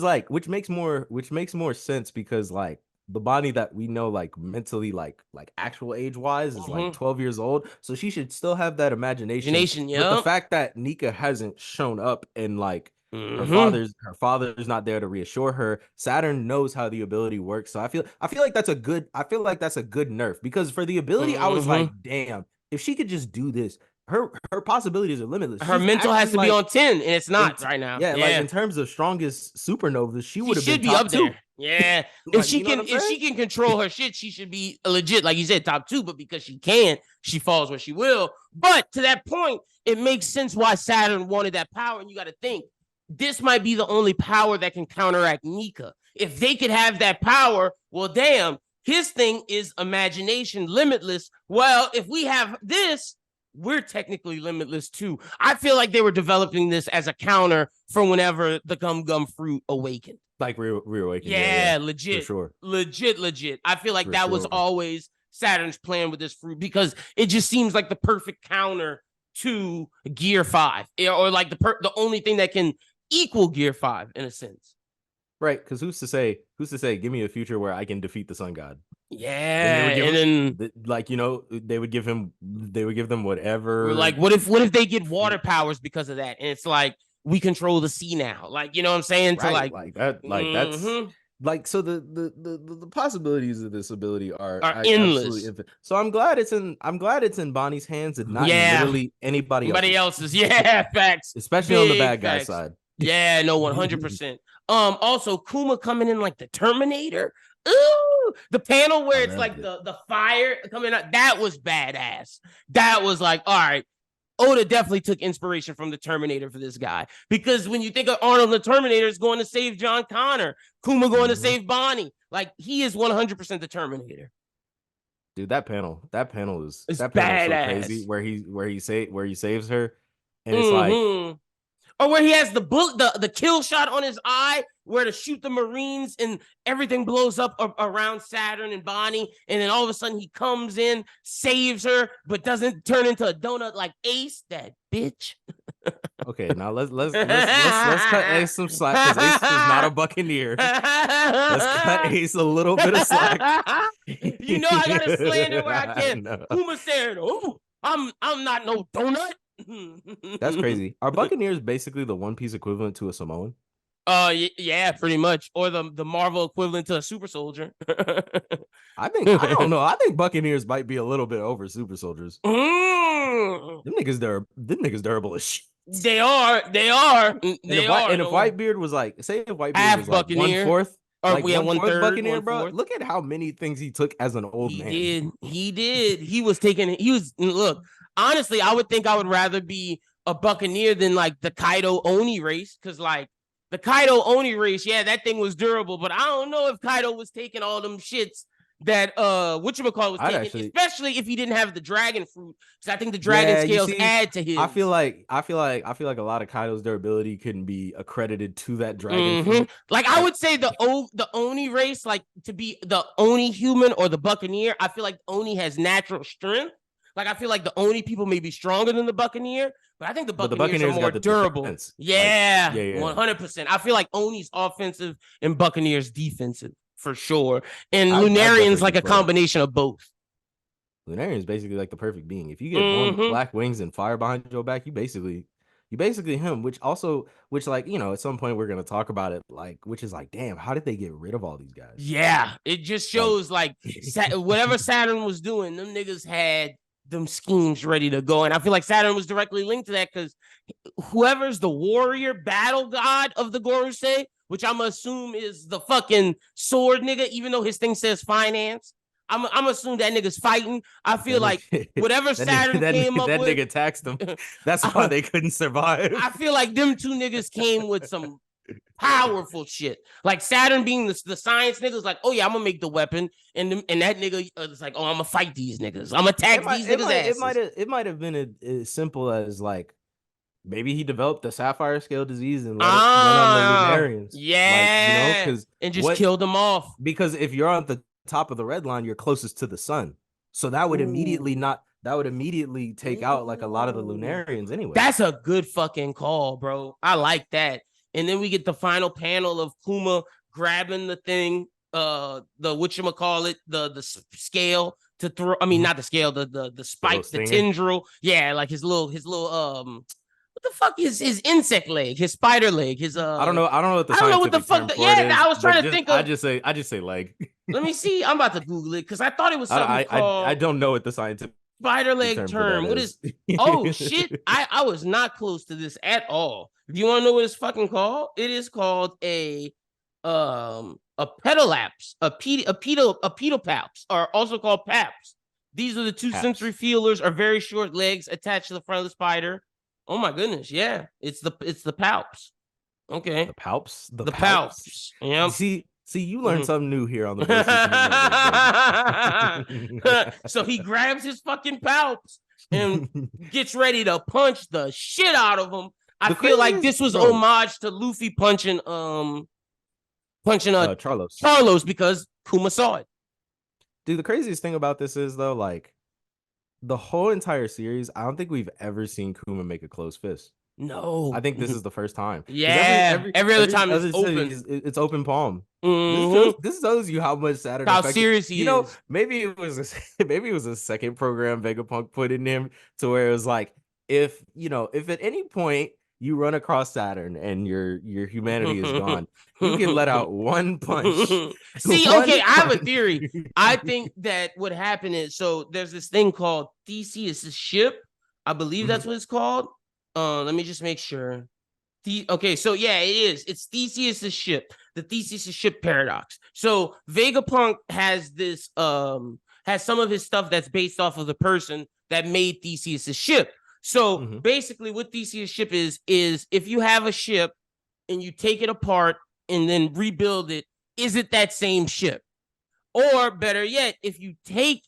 makes more sense because like the Bonnie that we know like mentally like actual age wise is like 12 years old, so she should still have that imagination. Yep. But the fact that Nika hasn't shown up and like her father's not there to reassure her, Saturn knows how the ability works. So I feel like that's a good nerf because for the ability I was like, damn, if she could just do this, her possibilities are limitless. Her mental has to be on 10, and it's not right now. Yeah, like in terms of strongest supernovas, she would have been be top up 2. there. Yeah, like, if she can control her shit, she should be legit, like you said, top 2. But because she can't, she falls where she will. But to that point, it makes sense why Saturn wanted that power. And you got to think this might be the only power that can counteract Nika. If they could have that power, well, damn, his thing is imagination, limitless. Well, if we have this, we're technically limitless too. I feel like they were developing this as a counter for whenever the gum fruit awakened. Like reawakened. Yeah, legit. For sure. Legit. I feel like that was always Saturn's plan with this fruit because it just seems like the perfect counter to Gear 5. Or like the only thing that can equal Gear 5 in a sense. Right, because who's to say, give me a future where I can defeat the sun god? Yeah, then like, you know, they would give them whatever. Like, what if they get water powers because of that? And it's like we control the sea now. Like, you know what I'm saying? Right, like that, like that's like so the possibilities of this ability are endless. So I'm glad it's in Bonnie's hands and not in literally anybody else's. Yeah, facts. Especially on the bad guy side. Yeah, no, 100%. Also, Kuma coming in like the Terminator. Ooh, the panel where it's like the fire coming out, that was badass. That was like, all right, Oda definitely took inspiration from the Terminator for this guy. Because when you think of Arnold the Terminator is going to save John Connor, Kuma going to save Bonnie. Like, he is 100% the Terminator. Dude, that panel is badass. So crazy where he saves her. And it's like, or where he has the bullet, the kill shot on his eye, where to shoot the Marines and everything blows up around Saturn and Bonnie, and then all of a sudden he comes in, saves her, but doesn't turn into a donut like Ace, that bitch. Okay, now let's cut Ace some slack because Ace is not a Buccaneer. Let's cut Ace a little bit of slack. You know I gotta slander where I can. Kuma said, "Oh, I'm not no donut." That's crazy. Are Buccaneers basically the One Piece equivalent to a Samoan? Yeah, pretty much, or the Marvel equivalent to a super soldier. I don't know. I think Buccaneers might be a little bit over super soldiers. Them niggas durable as shit. They are. And if Whitebeard was like, say if Whitebeard half was like Buccaneer, 1/4, or like 1/3 Buccaneer, bro. Look at how many things he took as an old man. He did. Look, honestly, I would think I would rather be a Buccaneer than like the Kaido Oni race, because like the Kaido Oni race, yeah, that thing was durable, but I don't know if Kaido was taking all them shits that whatchamacallit was taking, especially if he didn't have the dragon fruit, because I think the dragon scales add to his. I feel like a lot of Kaido's durability couldn't be accredited to that dragon fruit. Like, I would say the Oni race, like, to be the Oni human or the Buccaneer, I feel like Oni has natural strength. Like, I feel like the Oni people may be stronger than the Buccaneer, but I think the Buccaneers are more durable. Yeah, 100%. I feel like Oni's offensive and Buccaneers defensive for sure. And Lunarian's like a combination of both. Lunarian is basically like the perfect being. If you get one black wings and fire behind your back, you basically him. Which like at some point we're gonna talk about it. Like, which is like, damn, how did they get rid of all these guys? Yeah, it just shows like whatever Saturn was doing, them niggas had them schemes ready to go, and I feel like Saturn was directly linked to that because whoever's the warrior battle god of the Gorosei, which I'm assume is the fucking sword nigga, even though his thing says finance. I'm assuming that nigga's fighting. I feel like whatever Saturn came up with, that nigga taxed them. That's why they couldn't survive. I feel like them two niggas came with some powerful shit. Like Saturn being the science niggas, like, oh yeah, I'm gonna make the weapon, and that nigga is like, oh, I'm gonna fight these niggas. I'm gonna attack these niggas' asses. It might have been as simple as like maybe he developed the sapphire scale disease and let it run on the Lunarians. Yeah, like, because and just killed them off. Because if you're on the top of the red line, you're closest to the sun, so that would immediately take out like a lot of the Lunarians anyway. That's a good fucking call, bro. I like that. And then we get the final panel of Kuma grabbing the thing, the whatchamacallit, the scale to throw. I mean, not the scale, the spike, the tendril. Yeah, like his little what the fuck is his insect leg, his spider leg, his I don't know what the I don't know what the fuck. I was trying to think of. I just say leg. Let me see. I'm about to Google it because I thought it was something called. I don't know what the scientific spider leg term. What is? Oh shit! I was not close to this at all. Do you want to know what it's fucking called? It is called a pedalaps, a pedopalps, or also called paps. These are the two sensory feelers, are very short legs attached to the front of the spider. Oh my goodness, yeah, it's the palps. Okay, the palps, the palps. Yeah. See, you learned something new here on the So he grabs his fucking palps and gets ready to punch the shit out of him. I feel like this was homage to Luffy punching Charlos because Kuma saw it. Dude, the craziest thing about this is though, like the whole entire series, I don't think we've ever seen Kuma make a closed fist. No, I think this is the first time. Yeah, every other time it's open. It's open palm. This tells you how much Saturn. How serious he is. Maybe it was a second program Vegapunk put in him to where it was like, if at any point you run across Saturn and your humanity is gone, you can let out one punch. See, okay, I have a theory. I think that what happened is, so there's this thing called Theseus' ship. I believe that's what it's called. Let me just make sure. Okay, so yeah, it is. It's Theseus' ship, the Theseus' ship paradox. So Vegapunk has this, has some of his stuff that's based off of the person that made Theseus' ship. So basically what Theseus' ship is if you have a ship and you take it apart and then rebuild it, is it that same ship? Or better yet, if you take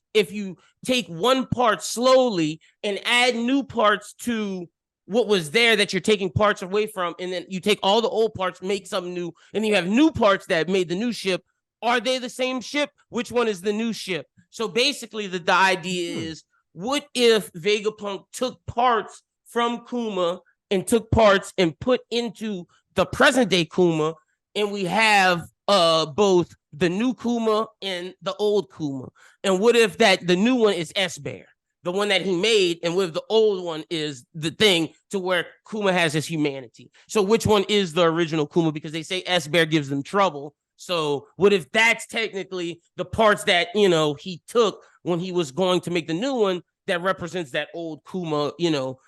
one part slowly and add new parts to what was there that you're taking parts away from, and then you take all the old parts, make something new, and you have new parts that made the new ship, are they the same ship? Which one is the new ship? So basically the idea is, what if Vegapunk took parts from Kuma and took parts and put into the present day Kuma, and we have both the new Kuma and the old Kuma? And what if the new one is S-Bear, the one that he made, and what if the old one is the thing to where Kuma has his humanity? So which one is the original Kuma? Because they say S-Bear gives them trouble. So what if that's technically the parts that, he took when he was going to make the new one that represents that old Kuma,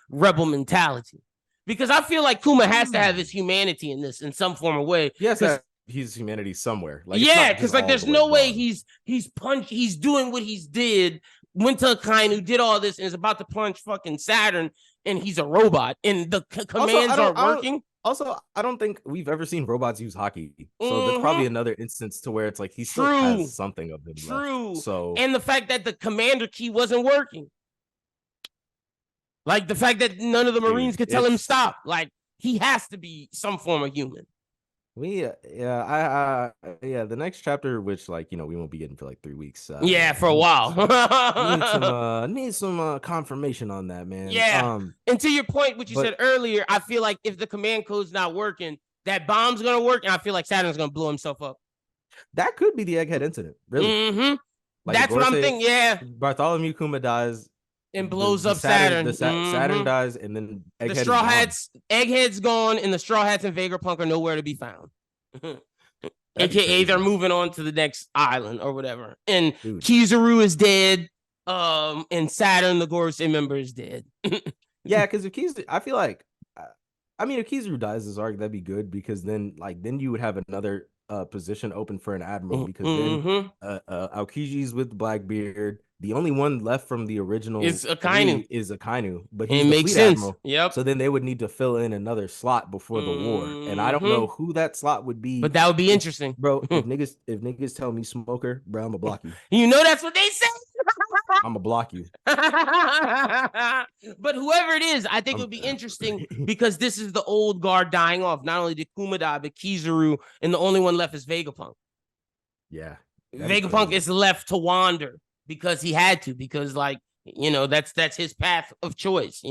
rebel mentality? Because I feel like Kuma has to have his humanity in this in some form or way. Yes, he's humanity somewhere. Like, yeah, because like there's no way he's doing what he's did, went to Akainu, did all this, and is about to punch fucking Saturn, and he's a robot, and the commands aren't working. Also, I don't think we've ever seen robots use hockey. So that's probably another instance to where it's like he still has something of him left. So, and the fact that the commander key wasn't working. Like the fact that none of the Marines could tell him stop. Like he has to be some form of human. The next chapter, which we won't be getting for like 3 weeks. For a while. need some confirmation on that, man. Yeah. And to your point, what you said earlier, I feel like if the command code's not working, that bomb's gonna work, and I feel like Saturn's gonna blow himself up. That could be the Egghead incident, really. Like That's what I'm thinking. Yeah, Bartholomew Kuma dies, and blows up Saturn. Saturn dies, and then The Egghead is Straw gone. Hats, Egghead's gone, and the Straw Hats and Vegapunk are nowhere to be found. AKA they're moving on to the next island or whatever. And dude, Kizaru is dead. And Saturn, the Gorosei member, is dead. Yeah, because if Kizaru, I feel like, I mean, if Kizaru dies this arc, that'd be good because then you would have another position open for an admiral because then Aokiji's with Blackbeard. The only one left from the original is Akainu, but he's the fleet admiral. Yep. So then they would need to fill in another slot before the war, and I don't know who that slot would be. But that would be interesting, bro. If niggas tell me Smoker, bro, I'ma block you. You know that's what they say. I'm gonna block you. But whoever it is, I think it would be interesting because this is the old guard dying off. Not only did Kuma die, but Kizaru, and the only one left is Vegapunk. Yeah, Vegapunk is left to wander because he had to, because that's his path of choice,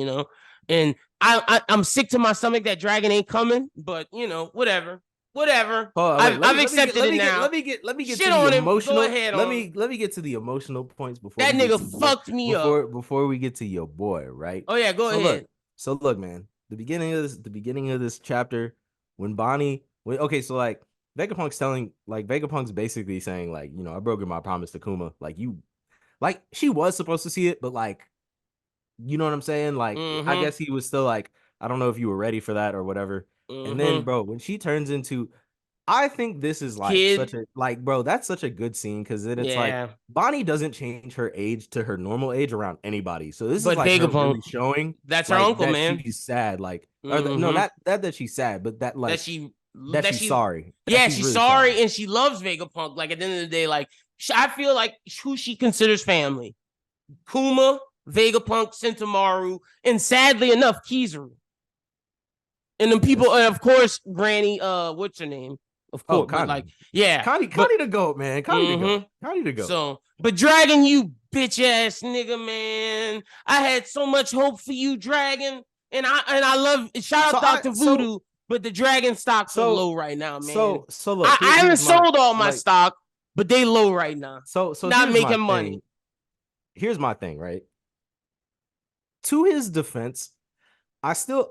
And I'm sick to my stomach that Dragon ain't coming, but whatever. I've accepted it now. Let me get to the emotional. Go ahead let me get to the emotional points before that nigga fucked me up. Before we get to your boy, right? Oh yeah, go ahead. Look, man. The beginning of this chapter, when Bonnie, Vegapunk's basically saying I broke my promise to Kuma. She was supposed to see it, but you know what I'm saying? I guess he was still I don't know if you were ready for that or whatever. And then, bro, when she turns into, I think this is such a bro, that's such a good scene because then it's Bonnie doesn't change her age to her normal age around anybody. So this is her really showing that's her uncle, that man. She's sad, not that she's sad, but that she's sorry. Yeah, she's really sorry, and she loves Vegapunk. At the end of the day, I feel like who she considers family: Kuma, Vegapunk, Sentomaru, and sadly enough, Kizaru. And then people, and of course, Granny, what's her name? Of course, Connie. Connie the goat, man. Connie the goat. So, but Dragon, you bitch ass nigga, man. I had so much hope for you, Dragon, and I love. Shout out Dr. Voodoo, but the Dragon stocks are low right now, man. So look, I haven't sold all my stock, but they low right now. So not making money. Here's my thing, right? To his defense, I still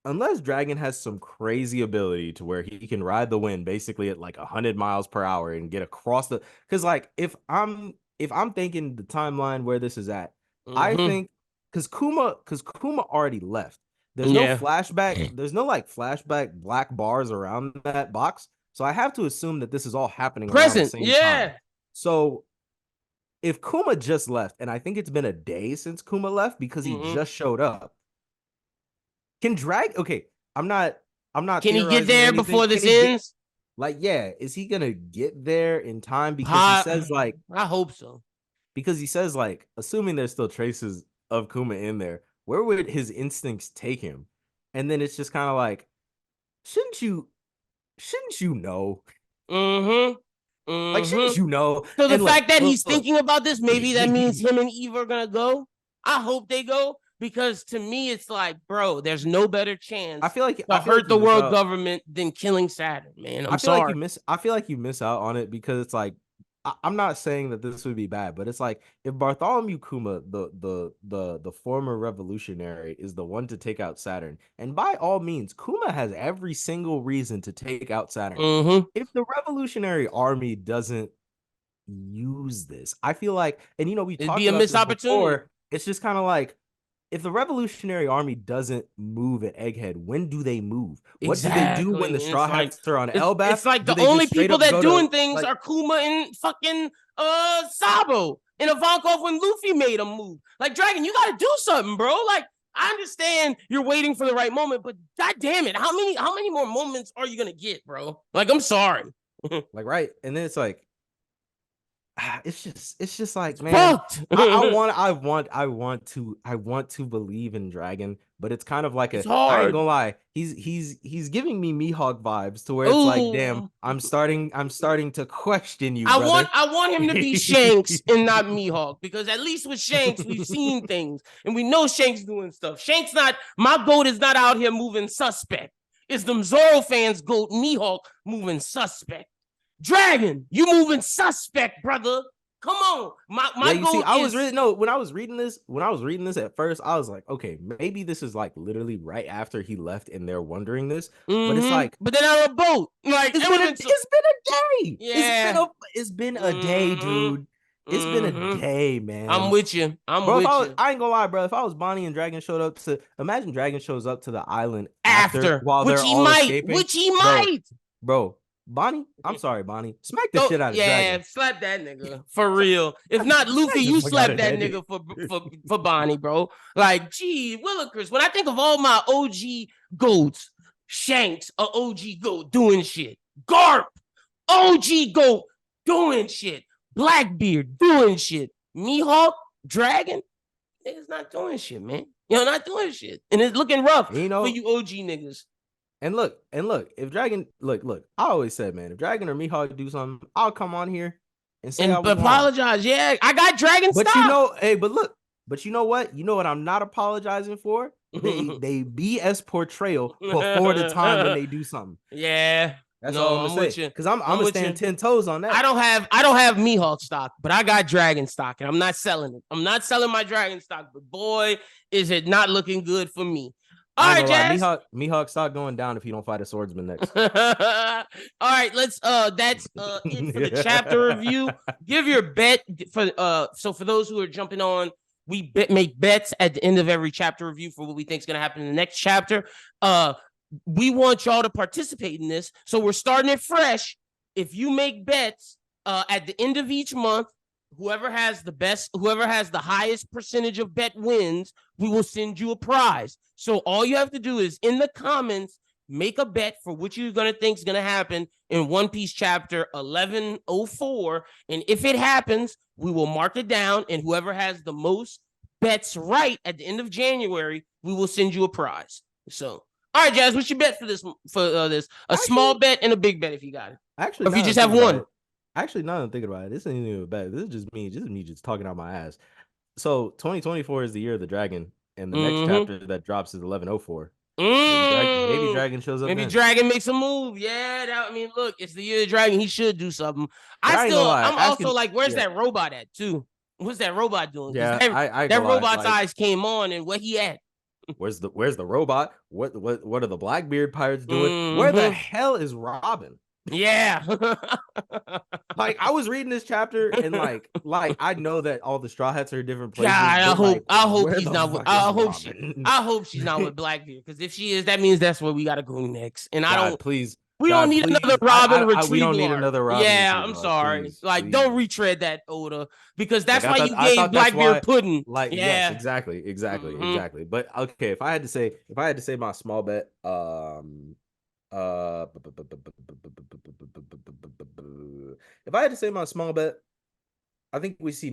unless Dragon has some crazy ability to where he can ride the wind basically at 100 miles per hour and get across the, because if I'm thinking the timeline where this is at, I think because Kuma already left. There's no flashback. There's no flashback black bars around that box. So I have to assume that this is all happening present. Around the same time. So if Kuma just left, and I think it's been a day since Kuma left because he just showed up. Can Drag? Okay, I'm not. Can he get there before this ends? Is he gonna get there in time? Because he says I hope so. Because he says assuming there's still traces of Kuma in there, where would his instincts take him? And then it's just kind of shouldn't you know? Shouldn't you know? So the fact that he's thinking about this, maybe that means him and Eve are gonna go. I hope they go. Because to me, it's bro, there's no better chance I feel like to hurt the world government than killing Saturn, man. I feel like you miss out on it because it's I'm not saying that this would be bad, but it's if Bartholomew Kuma, the former revolutionary, is the one to take out Saturn, and by all means, Kuma has every single reason to take out Saturn. If the Revolutionary Army doesn't use this, I feel and we talked about a missed opportunity. Before, it's just kind of if the Revolutionary Army doesn't move at Egghead, when do they move? What do they do when the Straw Hats are on Elbaf? It's the only people that doing things are Kuma and fucking Sabo and Ivankov when Luffy made them move. Dragon, you gotta do something, bro. I understand you're waiting for the right moment, but god damn it, how many more moments are you gonna get, bro? I'm sorry. Right, and then it's it's just man, I want to believe in Dragon, but it's kind of I ain't gonna lie, he's giving me Mihawk vibes to where it's damn, I'm starting to question you, brother. I want him to be Shanks and not Mihawk, because at least with Shanks we've seen things and we know Shanks doing stuff. My goat is not out here moving suspect. It's them Zoro fans goat Mihawk moving suspect. Dragon, you moving suspect, brother. Come on. My you goal see, is when I was reading this at first, I was like, okay, maybe this is like literally right after he left and they're wondering this. But it's like, but then on a boat. Like it's been a day. yeah. It's been a day, dude. It's been a day, I'm man. with you. I'm Bro, with you. I ain't gonna lie, bro. If I was Bonnie and Dragon showed up to imagine Dragon shows up to the island After, while which they're he all might, escaping. which he Bro, might. bro, Bonnie, I'm sorry, Bonnie. Smack the Go, shit out of yeah, Dragon. slap that nigga for real. If not Luffy, Smack the you fuck out slap of that that nigga for Bonnie, bro. Like, gee, Willikers. When I think of all my OG goats, Shanks, a OG goat doing shit. Garp, OG goat doing shit. Blackbeard doing shit. Mihawk, Dragon, niggas not doing shit, man. Not doing shit, and it's looking rough for you OG niggas. And look, if Dragon, look, I always said, man, if Dragon or Mihawk do something, I'll come on here and say I was apologize. Wrong. Yeah, I got Dragon but stock. But you know what? You know what I'm not apologizing for? They BS portrayal before the time when they do something. Yeah. That's all I'm gonna say. Because I'm gonna stand 10 toes on that. I don't have Mihawk stock, but I got Dragon stock, and I'm not selling it. I'm not selling my Dragon stock, but boy, is it not looking good for me. All right, Jaz. Mihawk stock going down if you don't fight a swordsman next. All right, let's that's it for the chapter review. Give your bet for so for those who are jumping on, we make bets at the end of every chapter review for what we think is going to happen in the next chapter. We want y'all to participate in this, so we're starting it fresh. If you make bets at the end of each month, whoever has the highest percentage of bet wins, we will send you a prize. So all you have to do is in the comments make a bet for what you're going to think is going to happen in One Piece chapter 1104, and if it happens, we will mark it down, and whoever has the most bets right at the end of January, we will send you a prize. So all right, Jaz, what's your bet for this? Small bet and a big bet if you got it. Actually, or if you just have one. Actually, now that I'm thinking about it, this ain't even a bet. This is just me talking out my ass. So 2024 is the year of the dragon, and the next chapter that drops is 1104. Maybe Dragon shows up. Maybe then. Dragon makes a move. Yeah, look, it's the year of Dragon. He should do something. I'm also like, where's that robot at too? What's that robot doing? Yeah, that robot's eyes came on, and where he at? Where's the robot? What are the Blackbeard pirates doing? Where the hell is Robin? Yeah. Like I was reading this chapter and like I know that all the Straw Hats are different places. God, I hope he's not with I hope she's not with Blackbeard, because if she is, that means that's where we gotta go next. And we don't need another Robin retrieval. We don't need another Robin. Yeah, I'm sorry. Please, like, don't retread that, Oda, because that's why you gave Blackbeard pudding. Like, yes, exactly. But okay, if I had to say my small bet, if I had to say my small bet, I think we see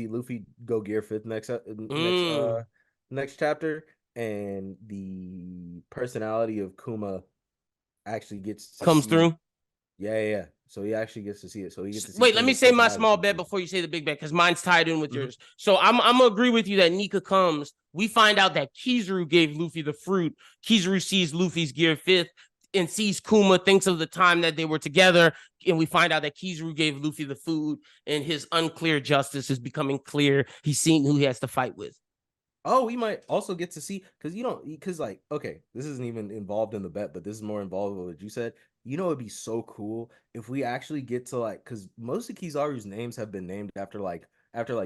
Luffy go Gear 5th next chapter, and the personality of Kuma actually comes through. Yeah. So he actually gets to see it. So he gets to see. Wait, let me say my small bet before you say the big bet, because mine's tied in with yours. So I'm gonna agree with you that Nika comes. We find out that Kizaru gave Luffy the fruit. Kizaru sees Luffy's Gear 5th and sees Kuma, thinks of the time that they were together, and we find out that Kizaru gave Luffy the food, and his unclear justice is becoming clear. He's seeing who he has to fight with. Oh, we might also get to see, because like, okay, this isn't even involved in the bet, but this is more involved with what you said. It'd be so cool if we actually get to like, because most of Kizaru's names have been named after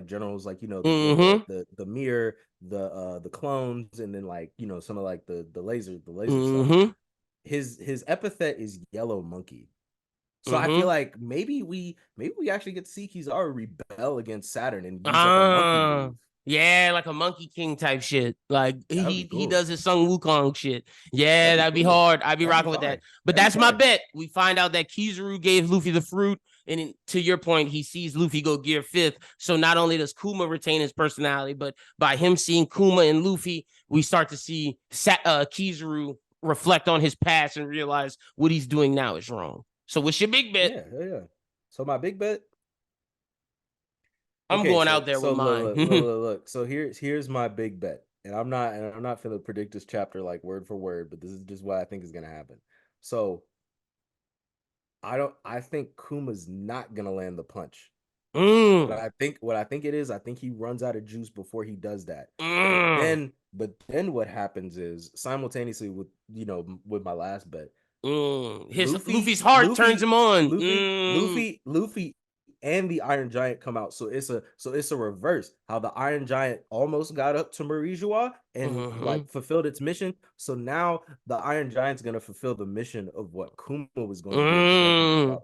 generals, like the mirror, the clones, and then like some of like the laser stuff. His epithet is Yellow Monkey. So I feel like maybe we actually get to see Kizaru rebel against Saturn and use like a monkey move. Yeah, like a Monkey King type shit. Like he does his Sun Wukong shit. Yeah, that'd be hard. I'd be rocking with that. But that's my bet. We find out that Kizaru gave Luffy the fruit, and to your point, he sees Luffy go Gear 5th. So not only does Kuma retain his personality, but by him seeing Kuma and Luffy, we start to see Kizaru reflect on his past and realize what he's doing now is wrong. So what's your big bet? Yeah. So my big bet, I'm going out there with mine. Look. So here's my big bet, and I'm not gonna predict this chapter like word for word, but this is just what I think is gonna happen. So I think Kuma's not gonna land the punch. Mm. What I think it is, I think he runs out of juice before he does that. Mm. But then what happens is simultaneously with with my last bet, His Luffy's heart turns him on. Luffy and the Iron Giant come out. So it's a reverse. How the Iron Giant almost got up to Marijois and like fulfilled its mission. So now the Iron Giant's gonna fulfill the mission of what Kuma was going to do.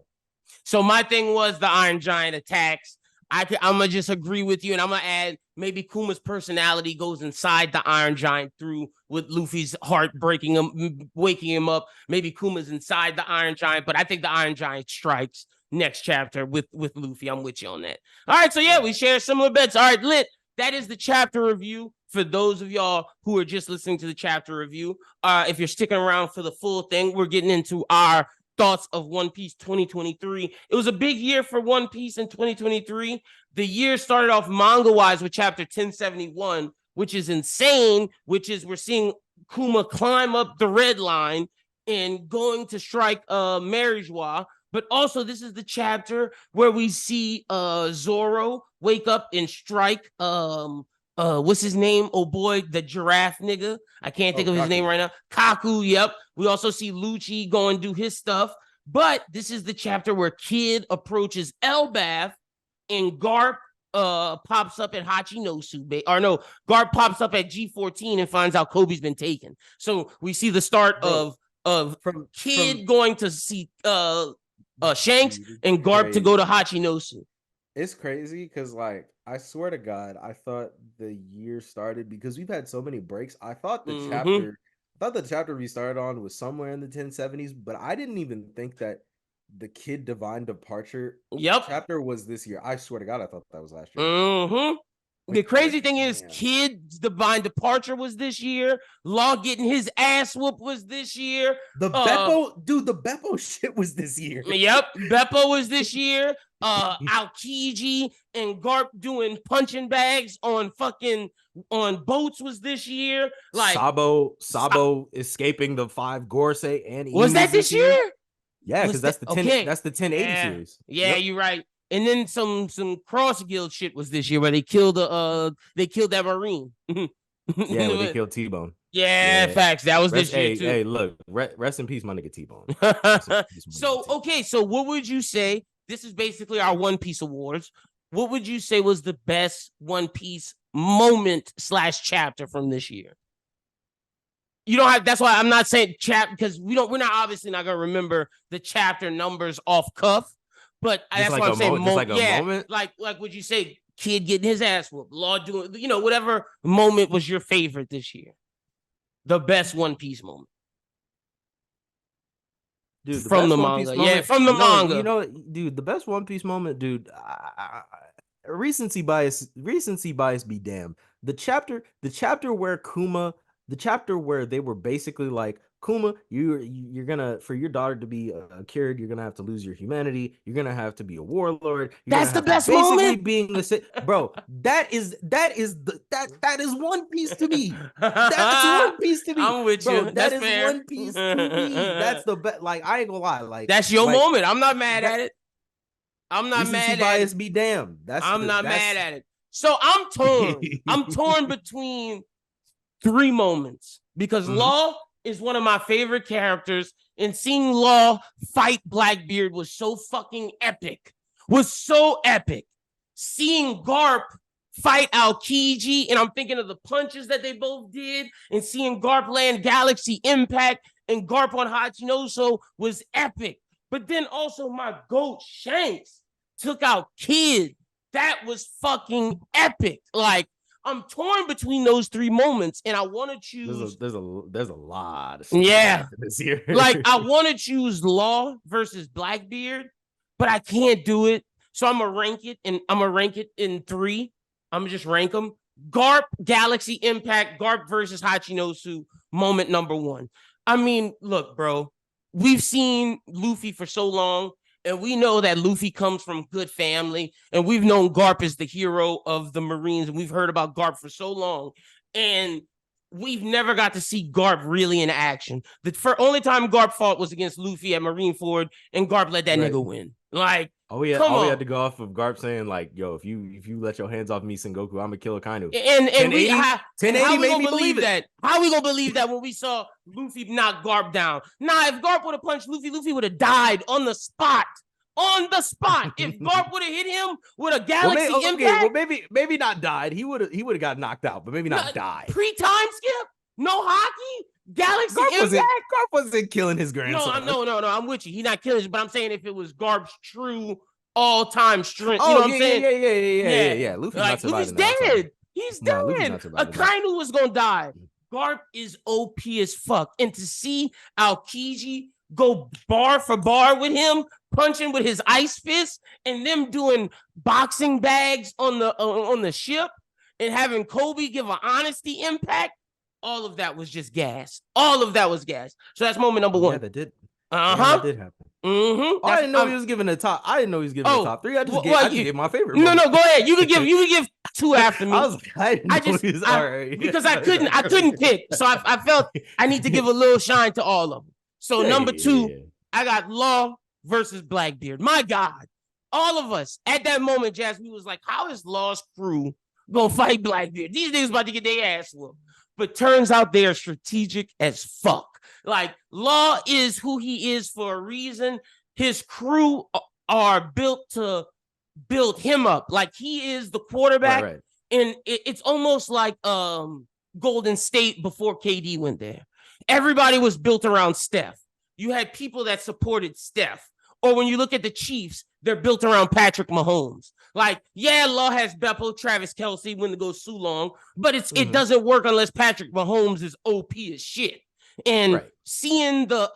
So my thing was the Iron Giant attacks. I'm gonna just agree with you, and I'm gonna add maybe Kuma's personality goes inside the Iron Giant through with Luffy's heart breaking him, waking him up. Maybe Kuma's inside the Iron Giant, but I think the Iron Giant strikes next chapter with Luffy. I'm with you on that. All right, so yeah, we share similar bets. All right, Lit. That is the chapter review for those of y'all who are just listening to the chapter review. If you're sticking around for the full thing, we're getting into our thoughts of One Piece 2023. It was a big year for One Piece in 2023. The year started off manga-wise with chapter 1071, which is insane, which is we're seeing Kuma climb up the red line and going to strike Marijois. But also, this is the chapter where we see Zoro wake up and strike what's his name? Oh boy, the giraffe nigga. I can't think of his name right now. Kaku, yep. We also see Lucci go and do his stuff. But this is the chapter where Kid approaches Elbaf and Garp pops up at Hachinosu. Or no, Garp pops up at G14 and finds out Kobe's been taken. So we see the start of Kid going to see Shanks and Garp to go to Hachinosu. It's crazy because, like, I swear to God, I thought the year started because we've had so many breaks. I thought the chapter we started on was somewhere in the 1070s, but I didn't even think that the Kid Divine Departure chapter was this year. I swear to God, I thought that was last year. The crazy thing is, Kid's Divine Departure was this year. Law getting his ass whooped was this year. The Beppo shit was this year. Yep, Beppo was this year. Aokiji and Garp doing punching bags on boats was this year. Like Sabo escaping the 5 Gorsei and was that this year? Yeah, because that's the 1080 series. Yeah, you're right. And then some cross guild shit was this year where they killed that Marine. Yeah, where they killed T-Bone. Yeah, facts. That was this year too. Hey, look, rest in peace, my nigga T-Bone. So what would you say? This is basically our One Piece awards. What would you say was the best One Piece moment / chapter from this year? You don't have. That's why I'm not saying chapter because we're not obviously not gonna remember the chapter numbers off cuff. But that's why I'm saying moment. Like would you say Kid getting his ass whooped, Law doing, whatever moment was your favorite this year? The best One Piece moment. Dude, from the manga. From the manga. Dude, the best One Piece moment, dude. Recency bias be damned. The chapter where they were basically like, Kuma, you're gonna, for your daughter to be cured, you're gonna have to lose your humanity. You're gonna have to be a warlord. That's the best moment. Being bro, that is One Piece to me. That's One Piece to me. I'm with bro, you. That is fair. One Piece to me. That's the best. Like, I ain't gonna lie. Like, that's your moment. I'm not mad at it. I'm not mad at bias be damned. I'm not mad at it. So I'm torn. I'm torn between 3 moments because Law is one of my favorite characters, and seeing Law fight Blackbeard was so fucking epic. Seeing Garp fight Aokiji, and I'm thinking of the punches that they both did, and seeing Garp land Galaxy Impact and Garp on Hachinosu was epic. But then also my GOAT Shanks took out Kid. That was fucking epic. Like, I'm torn between those 3 moments, and I want to choose. There's a lot of stuff this year. Like, I want to choose Law versus Blackbeard, but I can't do it. So I'm gonna rank it, and I'm gonna rank it in 3. I'm gonna just rank them. Garp, Galaxy Impact, Garp versus Hachinosu, moment number 1. I mean, look, bro, we've seen Luffy for so long. And we know that Luffy comes from good family, and we've known Garp is the hero of the Marines, and we've heard about Garp for so long. And we've never got to see Garp really in action. The only time Garp fought was against Luffy at Marineford, and Garp let that nigga win. Like, come all we on. had to go off of Garp saying like, "Yo, if you let your hands off me, Sengoku, I'm gonna kill Akainu." And 1080 how we made gonna me believe it. that? How we gonna believe that when we saw Luffy knock Garp down? Nah, if Garp would have punched Luffy, Luffy would have died on the spot. On the spot. If Garp would have hit him with a galaxy impact, maybe not died. He would have got knocked out, but maybe not died. Pre-time skip, no hockey, galaxy impact. Garp wasn't killing his grandson. No. I'm with you. He's not killing him, but I'm saying if it was Garp's true all-time strength, you know what I'm saying? Yeah. Luffy's dead. He's dead. Akainu was gonna die. Garp is OP as fuck, and to see Aokiji go bar for bar with him, punching with his ice fist, and them doing boxing bags on the ship, and having Kobe give an honesty impact. All of that was just gas. All of that was gas. So that's moment number one. Yeah, that did. That did happen. Mm-hmm. I didn't know he was giving a top. I didn't know he was giving a top 3. I just gave my favorite. No, go ahead. You could give 2 after me. I was like, because I couldn't pick. So I felt I need to give a little shine to all of them. So number 2, I got Law versus Blackbeard. My God, all of us at that moment, Jazz, we was like, how is Law's crew gonna fight Blackbeard? These niggas about to get their ass whooped. But turns out they are strategic as fuck. Like, Law is who he is for a reason. His crew are built to build him up. Like, he is the quarterback. Right. And it's almost like Golden State before KD went there. Everybody was built around Steph. You had people that supported Steph. Or when you look at the Chiefs, they're built around Patrick Mahomes. Like, yeah, Law has Beppo, Travis Kelce, when to go Sulong, but it doesn't work unless Patrick Mahomes is OP as shit. And seeing the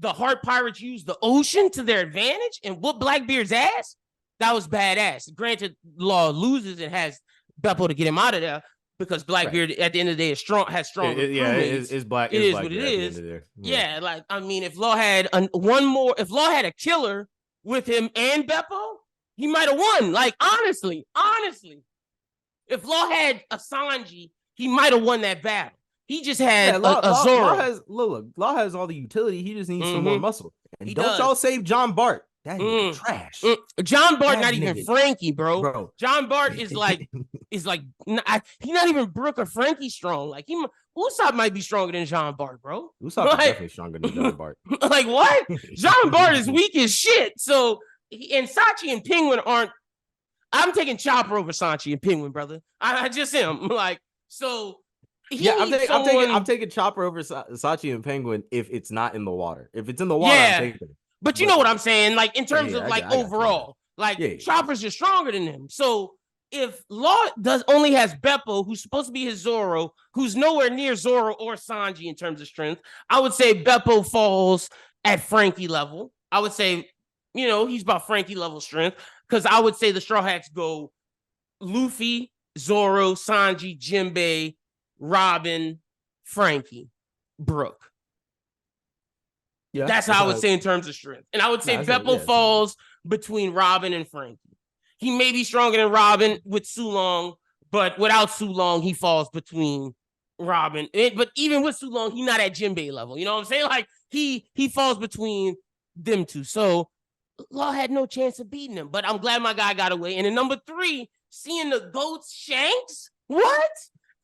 Heart Pirates use the ocean to their advantage and whoop Blackbeard's ass, that was badass. Granted, Law loses and has Beppo to get him out of there because Blackbeard at the end of the day is strong. Has strong. It's black. It is what it is. Yeah, like I mean, if Law had if Law had a killer with him and Beppo, he might have won. Like honestly, if Law had a Sanji, he might have won that battle. He just had a Zoro. Law has all the utility. He just needs some more muscle. And y'all save John Bart. That is trash. John Bart, not even Frankie, bro. John Bart is like he's not even Brooke or Frankie strong. Like Usopp might be stronger than John Bart, bro. Usopp is definitely stronger than John Bart. Like what? John Bart is weak as shit. So and Sachi and Penguin aren't. I'm taking Chopper over Sachi and Penguin, brother. I just am like so. I'm taking Chopper over Sachi and Penguin if it's not in the water. If it's in the water, I'm taking it. But you know what I'm saying? Like in terms of overall, Chopper's just stronger than him. So if Law only has Beppo, who's supposed to be his Zoro, who's nowhere near Zoro or Sanji in terms of strength, I would say Beppo falls at Frankie level. I would say, he's about Frankie level strength because I would say the Straw Hats go Luffy, Zoro, Sanji, Jinbei, Robin, Frankie, Brooke. Yeah, that's how I would say in terms of strength. And I would say Beppo falls between Robin and Frankie. He may be stronger than Robin with Sulong, but without Sulong, he falls between Robin. But even with Sulong, he's not at Jinbei level. You know what I'm saying? Like he falls between them two. So Law had no chance of beating him. But I'm glad my guy got away. And in number 3, seeing the goat's Shanks. What?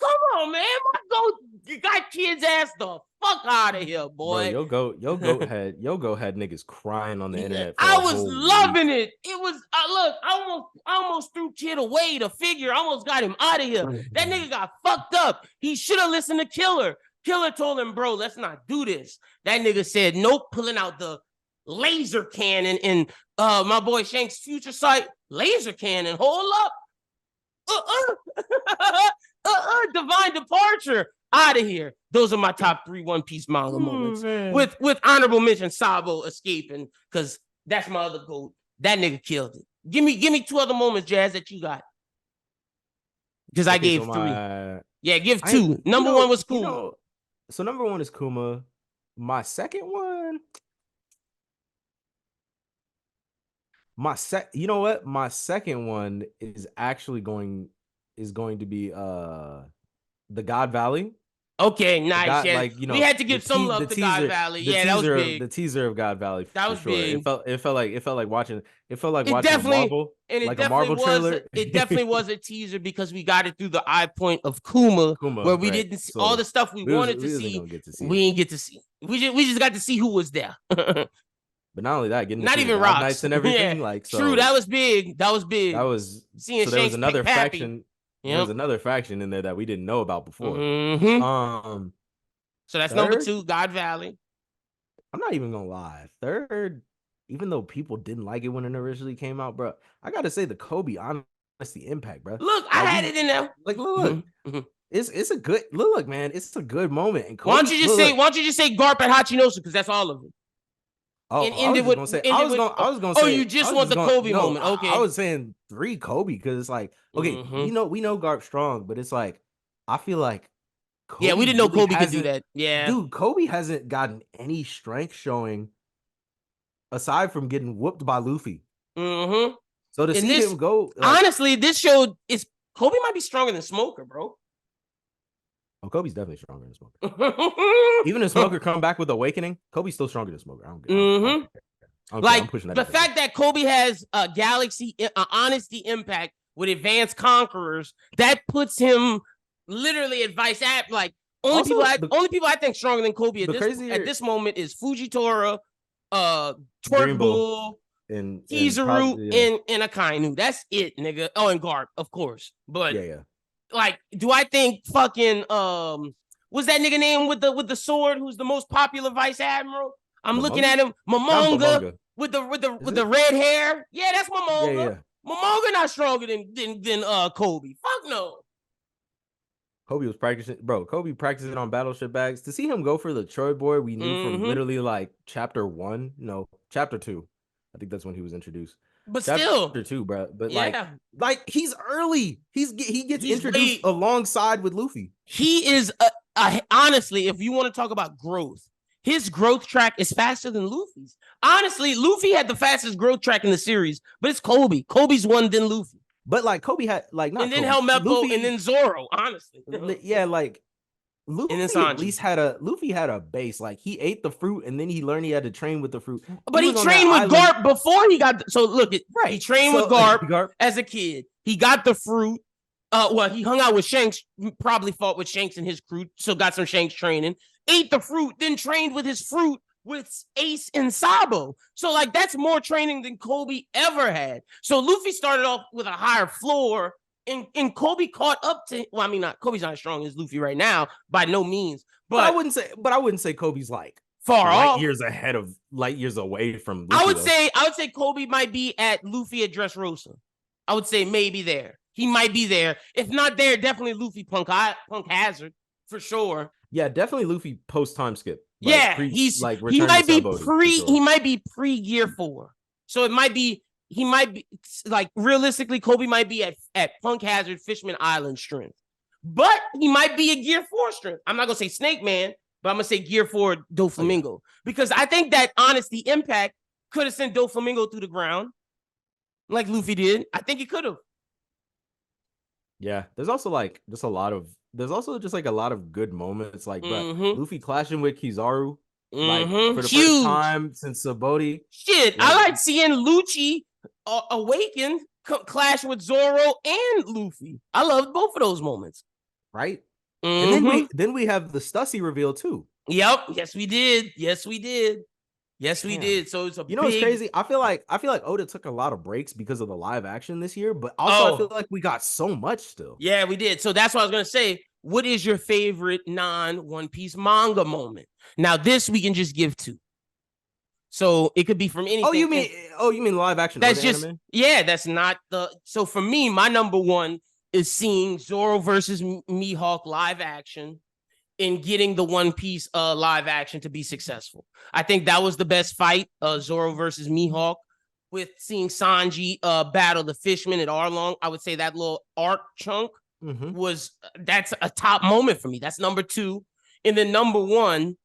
Come on, man. My goat got kids' ass the fuck out of here, boy. Bro, your goat had niggas crying on the internet. I was loving it. It was look, I almost threw Kid away to figure. I almost got him out of here. That nigga got fucked up. He should have listened to Killer. Killer told him, bro, let's not do this. That nigga said, nope, pulling out the laser cannon and my boy Shank's future sight laser cannon. Hold up. Divine departure. Out of here. Those are my top 3 One Piece manga moments. With honorable mention Sabo escaping, because that's my other goat. That nigga killed it. Give me 2 other moments, Jazz, that you got. Because I gave 3. Yeah, give 2. Number 1 was Kuma. So number 1 is Kuma. My second one. You know what? My second one is actually going to be the God Valley. Okay, nice. God, Yeah, like, we had to give some love to God Valley. Yeah, that was big. the teaser of God Valley That for was sure. big. It felt like watching It definitely Like a Marvel trailer. it definitely was a teaser because we got it through the eye point of Kuma, where we right? didn't see all So the stuff we wanted to we wasn't see. gonna get to see We it. didn't get to see. We just got to see who was there. But not only that, getting to Not see the even God rocks. Knights and everything, Yeah, like, so true. That was big. That was that big. was Seeing so there was Shanks another Pappy. faction. There was Yep. another faction in there that we didn't know about before. Mm-hmm. Um, So that's number third, 2, God Valley. I'm not even gonna lie. Third, even though people didn't like it when it originally came out, bro, I gotta say the Kobe Honesty Impact, bro. Look, I Like, had it in there. look, it's a good look, man. It's a good moment. And Why Kobe, don't you just say Garp and Hachinosu, because that's all of them. oh, And ended with I was gonna oh, say, you just want the Kobe no, moment. I Okay. was saying 3 Kobe because it's like, okay, we know Garp strong, but it's like, I feel like Yeah, we Kobe didn't know really Kobe could do hasn't, that. Yeah. dude. Kobe hasn't gotten any strength showing aside from getting whooped by Luffy. Mm-hmm. So to And see this, him go, like, honestly, this show is Kobe might be stronger than Smoker, bro. oh, Kobe's definitely stronger than Smoker. Even if Smoker come back with Awakening, Kobe's still stronger than Smoker. I don't care. Like I'm pushing that. The fact that Kobe has a Galaxy Honesty Impact with Advanced Conquerors, that puts him literally at Vice App. Like only people I think stronger than Kobe at this moment is Fujitora, Twerk Bull, and Kizaru, and Akainu. That's it, nigga. Oh, and Garp, of course. But yeah. Like, do I think fucking what's that nigga name with the sword who's the most popular vice admiral? I'm looking at him, Momonga with the red hair. Yeah, that's Momonga. Yeah. Momonga not stronger than Kobe. Fuck no. Kobe was practicing, bro. Kobe practicing on battleship bags. To see him go for the Troy boy, we knew from literally like chapter 1, no, chapter 2. I think that's when he was introduced. But chapter still, 2, bro. But yeah. like he's early. He gets introduced alongside with Luffy. He is honestly, if you want to talk about growth, his growth track is faster than Luffy's. Honestly, Luffy had the fastest growth track in the series, but it's Kobe. Kobe's won then Luffy. But like Kobe had like not and then Kobe, Helmeppo Luffy, and then Zoro. Honestly, yeah, like Luffy at least had a base. Like he ate the fruit and then he learned he had to train with the fruit. But he trained with Garp before he got. So look, he trained with Garp as a kid. He got the fruit. Well, he hung out with Shanks. Probably fought with Shanks and his crew. So got some Shanks training. Ate the fruit, then trained with his fruit with Ace and Sabo. So like that's more training than Kobe ever had. So Luffy started off with a higher floor. And Kobe caught up to. Well, I mean, Kobe's not as strong as Luffy right now, by no means. But I wouldn't say Kobe's like far off, light years away from Luffy. I would say Kobe might be at Luffy at Dressrosa. I would say maybe there. He might be there. If not there, definitely Luffy Punk Hazard for sure. Yeah, definitely Luffy post time skip. Like, yeah, he might be pre Gear 4. So it might be. He might be like realistically, Kobe might be at Punk Hazard Fishman Island strength, but he might be a Gear 4 strength. I'm not gonna say Snake Man, but I'm gonna say Gear 4 Doflamingo because I think that Honesty Impact could have sent Doflamingo through the ground like Luffy did. I think he could have. Yeah, there's also like just a lot of good moments like Luffy clashing with Kizaru like for the first time since Sabaody. Shit, I like seeing Lucci awakened clash with Zoro and Luffy. I loved both of those moments. Right? And then we have the Stussy reveal too. Yep. Yes, we did. We did. So it's what's crazy? I feel like Oda took a lot of breaks because of the live action this year, but also I feel like we got so much still. Yeah, we did. So that's what I was gonna say. What is your favorite non-One Piece manga moment? Now, this we can just give 2. So it could be from anything. You mean live action? That's just anime? Yeah. That's not the. So for me, my number 1 is seeing Zoro versus Mihawk live action and getting the One Piece live action to be successful. I think that was the best fight, Zoro versus Mihawk, with seeing Sanji battle the Fishman at Arlong. I would say that little arc chunk that's a top moment for me. That's number 2. And then number 1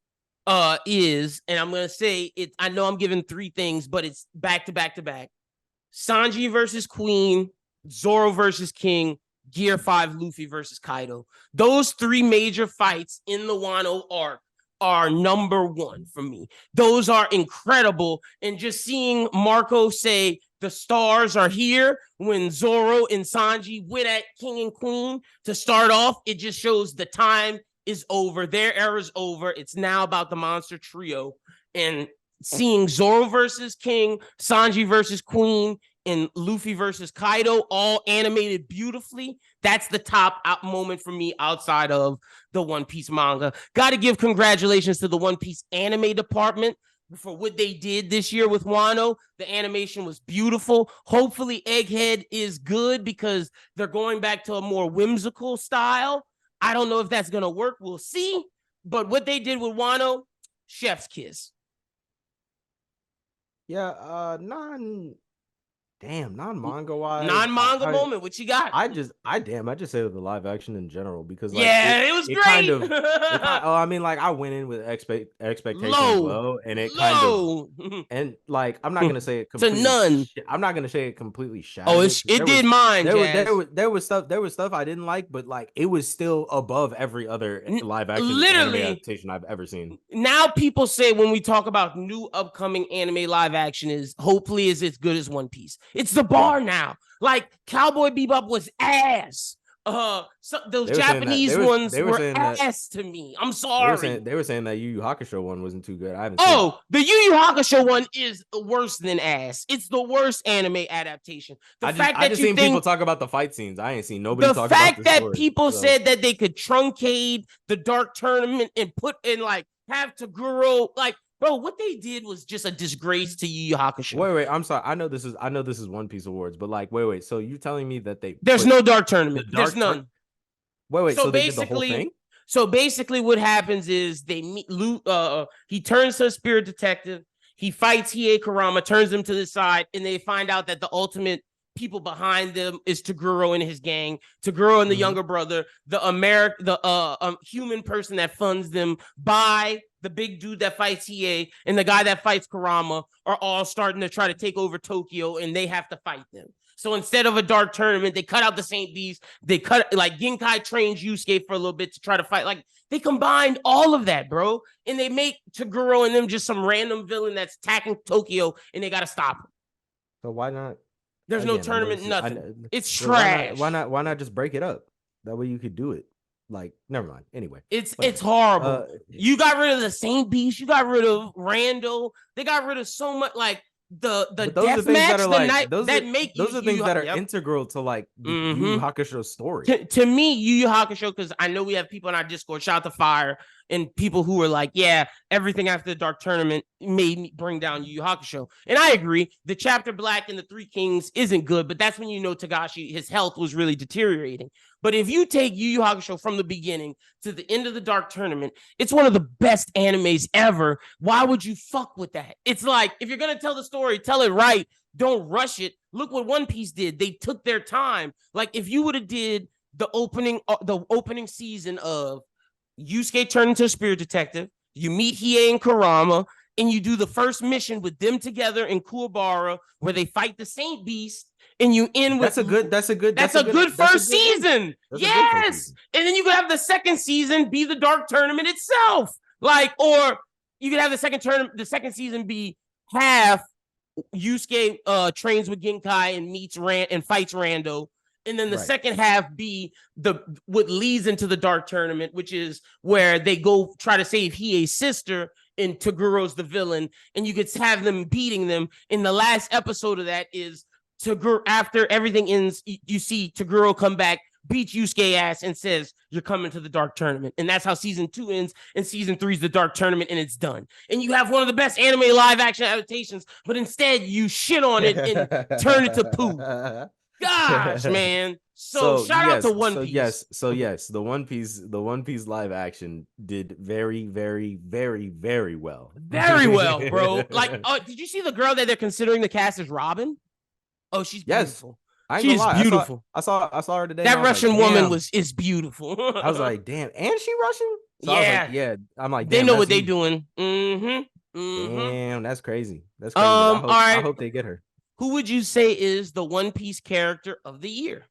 is, and I'm gonna say it. I know I'm giving 3 things, but it's back to back to back. Sanji versus Queen, Zoro versus King, Gear 5 Luffy versus Kaido. Those 3 major fights in the Wano arc are number 1 for me. Those are incredible. And just seeing Marco say the stars are here when Zoro and Sanji went at King and Queen to start off, it just shows the time is over. Their era's over. It's now about the monster trio. And seeing Zoro versus King, Sanji versus Queen, and Luffy versus Kaido all animated beautifully, that's the top out moment for me outside of the One Piece manga. Got to give congratulations to the One Piece anime department for what they did this year with Wano. The animation was beautiful. Hopefully Egghead is good because they're going back to a more whimsical style. I don't know if that's going to work. We'll see. But what they did with Wano, chef's kiss. Yeah, non-manga wise. Non-manga moment, what you got? I just say the live action in general because like it was great. I mean, like I went in with expectations low, and it kind of and like I'm not gonna say it completely. To none. I'm not gonna say it completely shattered. Oh, it did mine. There was stuff I didn't like, but like it was still above every other live action anime adaptation I've ever seen. Now people say when we talk about new upcoming anime live action is hopefully is as good as One Piece. It's the bar now. Like Cowboy Bebop was ass. Those Japanese ones were ass to me. I'm sorry. They were saying that Yu Yu Hakusho one wasn't too good. I haven't seen the Yu Yu Hakusho one is worse than ass. It's the worst anime adaptation. I just seen people talk about the fight scenes. I ain't seen nobody talk about the fact that people said that they could truncate the Dark Tournament and put in like have Toguro like. Bro, what they did was just a disgrace to Yu Yu Hakusho. Wait, I'm sorry. I know this is One Piece Awards, but like, wait. So you're telling me that there's no Dark Tournament. There's none. Wait. So they did the whole thing? So basically, what happens is they meet. He turns to a spirit detective. He fights Hiei Kurama, turns him to the side, and they find out that the ultimate people behind them is Toguro and his gang. Toguro and the younger brother, the human person that funds them by the big dude that fights Hiei and the guy that fights Kurama are all starting to try to take over Tokyo, and they have to fight them. So instead of a Dark Tournament, they cut out the Saint Beast. They cut like Genkai trains Yusuke for a little bit to try to fight. Like they combined all of that, bro, and they make Toguro and them just some random villain that's attacking Tokyo, and they got to stop him. So why not? There's no tournament, nothing. It's trash. Why not just break it up? That way you could do it. Like, never mind. Anyway, it's horrible. You got rid of the Saint Beast. You got rid of Randall. They got rid of so much. Like the death match, those are things that are integral to like the Yu Yu Hakusho story. To me, Yu Yu Hakusho, because I know we have people in our Discord. Shout out to Fire and people who were like, yeah, everything after the Dark Tournament made me bring down Yu Yu Hakusho. And I agree. The Chapter Black and the Three Kings isn't good, but that's when you know Togashi, his health was really deteriorating. But if you take Yu Yu Hakusho from the beginning to the end of the Dark Tournament, it's one of the best animes ever. Why would you fuck with that? It's like, if you're going to tell the story, tell it right. Don't rush it. Look what One Piece did. They took their time. Like if you would have did the opening season of Yusuke turned into a spirit detective, you meet Hiei and Kurama, and you do the first mission with them together in Kuwabara where they fight the Saint Beast. And you end with that's a good first season. Yes. And then you could have the second season be the Dark Tournament itself. Like, or you could have the second season be half Yusuke trains with Genkai and meets and fights Rando. And then the second half be what leads into the Dark Tournament, which is where they go try to save Hiei's sister and Toguro's the villain. And you could have them beating them. And the last episode of that is Toguro, after everything ends, you see Toguro come back, beats Yusuke ass, and says, you're coming to the Dark Tournament. And that's how season 2 ends, and season 3 is the Dark Tournament, and it's done. And you have one of the best anime live-action adaptations, but instead you shit on it and turn it to poo. Gosh, man. So shout out to One Piece. Yes, the One Piece live action did very, very, very, very well. Very well, bro. Like, did you see the girl that they're considering the cast as Robin? Oh, she's beautiful. She's beautiful. I saw her today. That Russian woman is beautiful. I was like, damn, and she Russian? So yeah. I'm like, they know what they're doing. Damn, that's crazy. That's crazy. I hope they get her. Who would you say is the One Piece character of the year?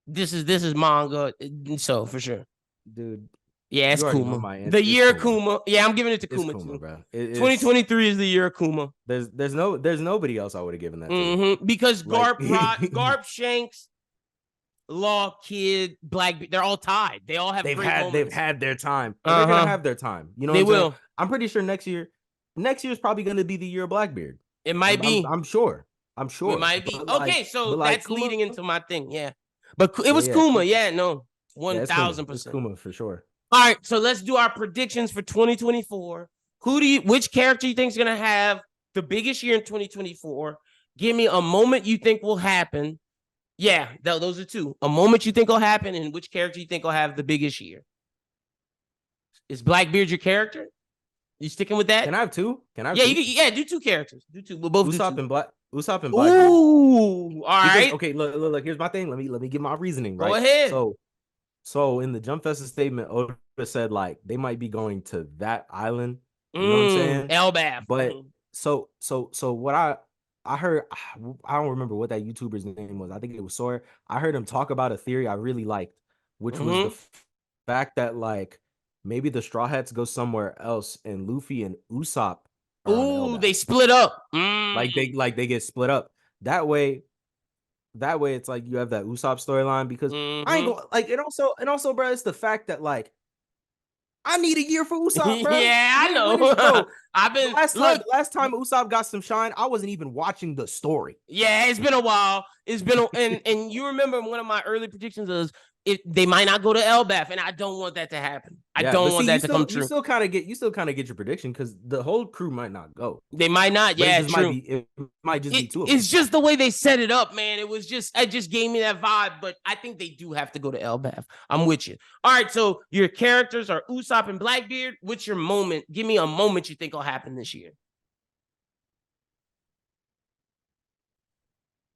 This is manga, so for sure. Dude. Yeah, it's You already know Kuma. my answer. The year Kuma. Kuma. Yeah, I'm giving it to It's Kuma Kuma, too. bro. 2023 is the year of Kuma. There's nobody else I would have given that to. Because Like, Garp Shanks, Law, Kid, Black, they're all tied. They all have great moments. They've had their time. And they're gonna have their time. You know what I'm saying? I'm pretty sure next year is probably gonna be the year of Blackbeard. It might be. I'm sure. It might be. Okay, so that's Kuma, leading into my thing. Yeah. But it was yeah, Kuma. Yeah, no. Yeah, 1000%. It's Kuma for sure. All right, so let's do our predictions for 2024. Which character you think is gonna have the biggest year in 2024? Give me a moment you think will happen. Yeah, those are two. A moment you think will happen, and which character you think will have the biggest year. Is Blackbeard your character? You sticking with that? Can I have two? Do two characters. Do two. We'll both Usopp do two. Usopp and Blackbeard. Ooh, all right. Okay, look. Here's my thing. Let me give my reasoning. Right. Go ahead. So in the Jump Festa statement, Oda said like they might be going to that island. You know what I'm saying? Elbaf. But so what I heard, I don't remember what that YouTuber's name was. I think it was Sawyer. I heard him talk about a theory I really liked, which was the fact that like maybe the Straw Hats go somewhere else and Luffy and Usopp they split up. Like they get split up. That way it's like you have that Usopp storyline because I ain't going like and also, bro, it's the fact that like I need a year for Usopp, bro. Yeah, I know. Bro, I've been the last time Usopp got some shine, I wasn't even watching the story. Yeah, it's been a while. It's been and you remember one of my early predictions was they might not go to Elbaf, and I don't want that to happen. I don't want that to come true. You still kind of get your prediction because the whole crew might not go. They might not. Yeah, it might just be two of them. It's just the way they set it up, man. It just gave me that vibe. But I think they do have to go to Elbaf. I'm with you. All right, so your characters are Usopp and Blackbeard. What's your moment? Give me a moment you think will happen this year.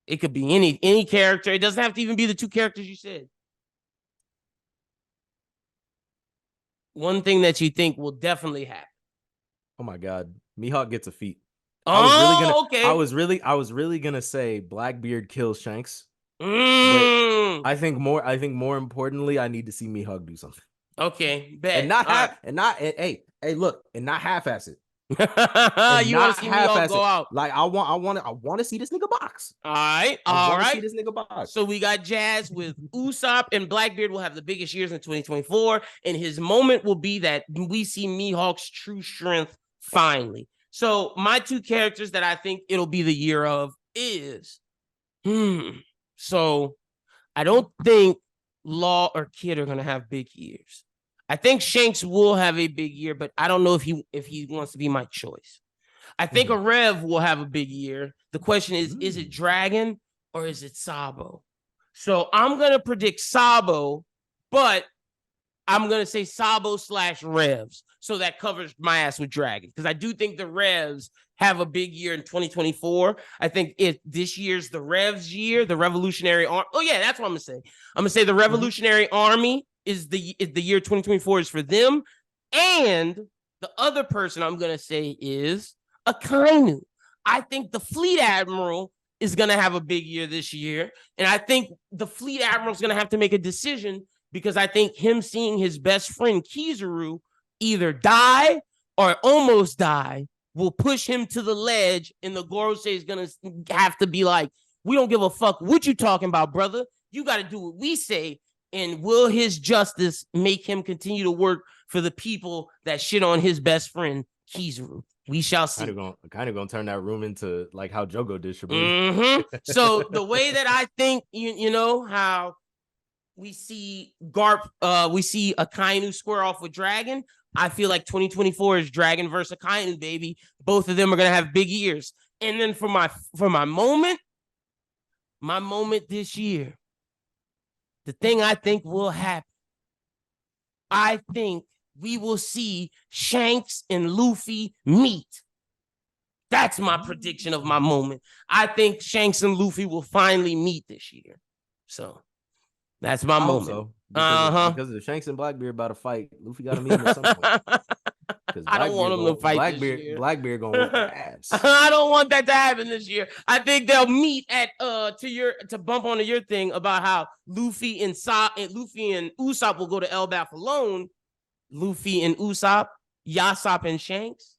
It could be any character. It doesn't have to even be the two characters you said. One thing that you think will definitely happen. Oh my God, Mihawk gets a feat. Okay. I was really gonna say Blackbeard kills Shanks. I think more importantly, I need to see Mihawk do something. Okay, bet. And not half-ass it. You want to see Mihawk go out? Like I want to see this nigga box. All right, all right. See this nigga box. So we got Jazz with Usopp and Blackbeard will have the biggest years in 2024, and his moment will be that we see Mihawk's true strength finally. So my two characters that I think it'll be the year of is, so I don't think Law or Kid are gonna have big years. I think Shanks will have a big year, but I don't know if he wants to be my choice. I think a Rev will have a big year. The question is it Dragon or is it Sabo? So I'm going to predict Sabo, but I'm going to say Sabo / Revs. So that covers my ass with Dragon. Because I do think the Revs have a big year in 2024. I think if this year's the Revs year, the Revolutionary Army. Oh, yeah, that's what I'm going to say. I'm going to say the Revolutionary Army is the year 2024 is for them. And the other person I'm going to say is Akainu. I think the Fleet Admiral is going to have a big year this year. And I think the Fleet Admiral is going to have to make a decision because I think him seeing his best friend Kizaru either die or almost die will push him to the ledge. And the Gorosei is going to have to be like, we don't give a fuck what you talking about, brother. You got to do what we say. And will his justice make him continue to work for the people that shit on his best friend, Kizaru? We shall see. Kind of gonna turn that room into like how Jogo did So the way that I think, you know, how we see we see Akainu square off with Dragon. I feel like 2024 is Dragon versus Akainu, baby. Both of them are gonna have big years. And then for my moment this year, the thing I think will happen, I think we will see Shanks and Luffy meet. That's my prediction of my moment. I think Shanks and Luffy will finally meet this year. So that's my moment. So. Because if Shanks and Blackbeard about to fight, Luffy got to meet him at some point. Because I don't want them to fight this year. Blackbeard gonna whoop their ass. I don't want that to happen this year. I think they'll meet at to bump onto your thing about how Luffy and Usopp will go to Elbaf alone. Luffy and Usopp, Yasop and Shanks,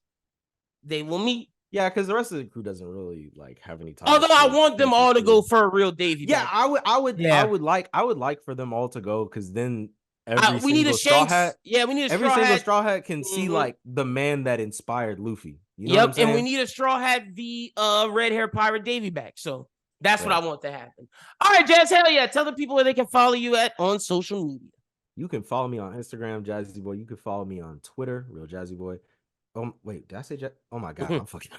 they will meet. Yeah, because the rest of the crew doesn't really like have any time. Although I want them all to go for a real Davy. Yeah, back. I would like for them all to go, because then we need a Straw Shanks. Hat. Yeah, we need a every Straw single Hat. Straw Hat can see like the man that inspired Luffy. You know yep, what I'm saying? And we need a Straw Hat v red hair pirate Davy back. So that's what I want to happen. All right, Jazz, hell yeah. Tell the people where they can follow you at on social media. You can follow me on Instagram, Jazzy Boy. You can follow me on Twitter, Real Jazzy Boy. Wait, did I say oh my god, I'm fucking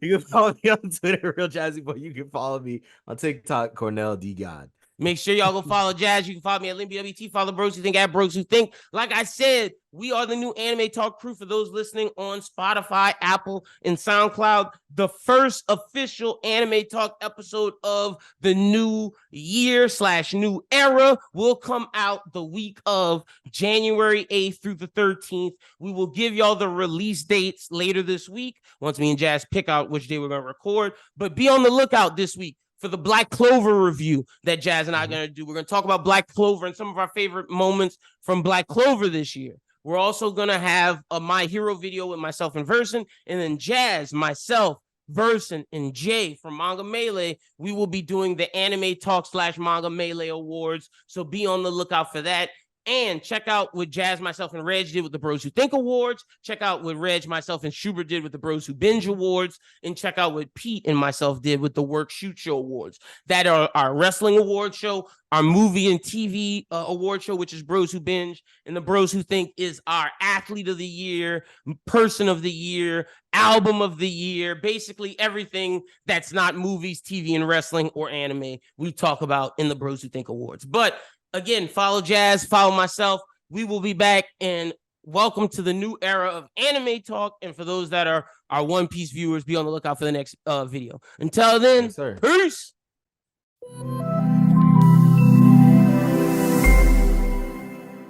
you can follow me on Twitter, Real Jazzy Boy. You can follow me on TikTok, Cornell D God. Make sure y'all go follow Jazz. You can follow me at LynBWT. Follow Bros Who Think at Bros Who Think. Like I said, we are the new Anime Talk crew for those listening on Spotify, Apple, and SoundCloud. The first official Anime Talk episode of the new year / new era will come out the week of January 8th through the 13th. We will give y'all the release dates later this week once me and Jazz pick out which day we're going to record. But be on the lookout this week for the Black Clover review that Jazz and I are going to do. We're going to talk about Black Clover and some of our favorite moments from Black Clover this year. We're also going to have a My Hero video with myself and Verson, and then Jazz, myself, Verson, and Jay from Manga Melee. We will be doing the Anime Talk / Manga Melee Awards, so be on the lookout for that. And check out what Jazz, myself, and Reg did with the Bros Who Think Awards. Check out what Reg, myself, and Schubert did with the Bros Who Binge Awards. And check out what Pete and myself did with the Work Shoot Show Awards. That are our wrestling award show, our movie and TV award show, which is Bros Who Binge. And the Bros Who Think is our athlete of the year, person of the year, album of the year, basically everything that's not movies, TV, and wrestling or anime we talk about in the Bros Who Think Awards. But again, follow Jazz, follow myself. We will be back, and welcome to the new era of Anime Talk. And for those that are our One Piece viewers, be on the lookout for the next video. Until then, yes, sir. Peace.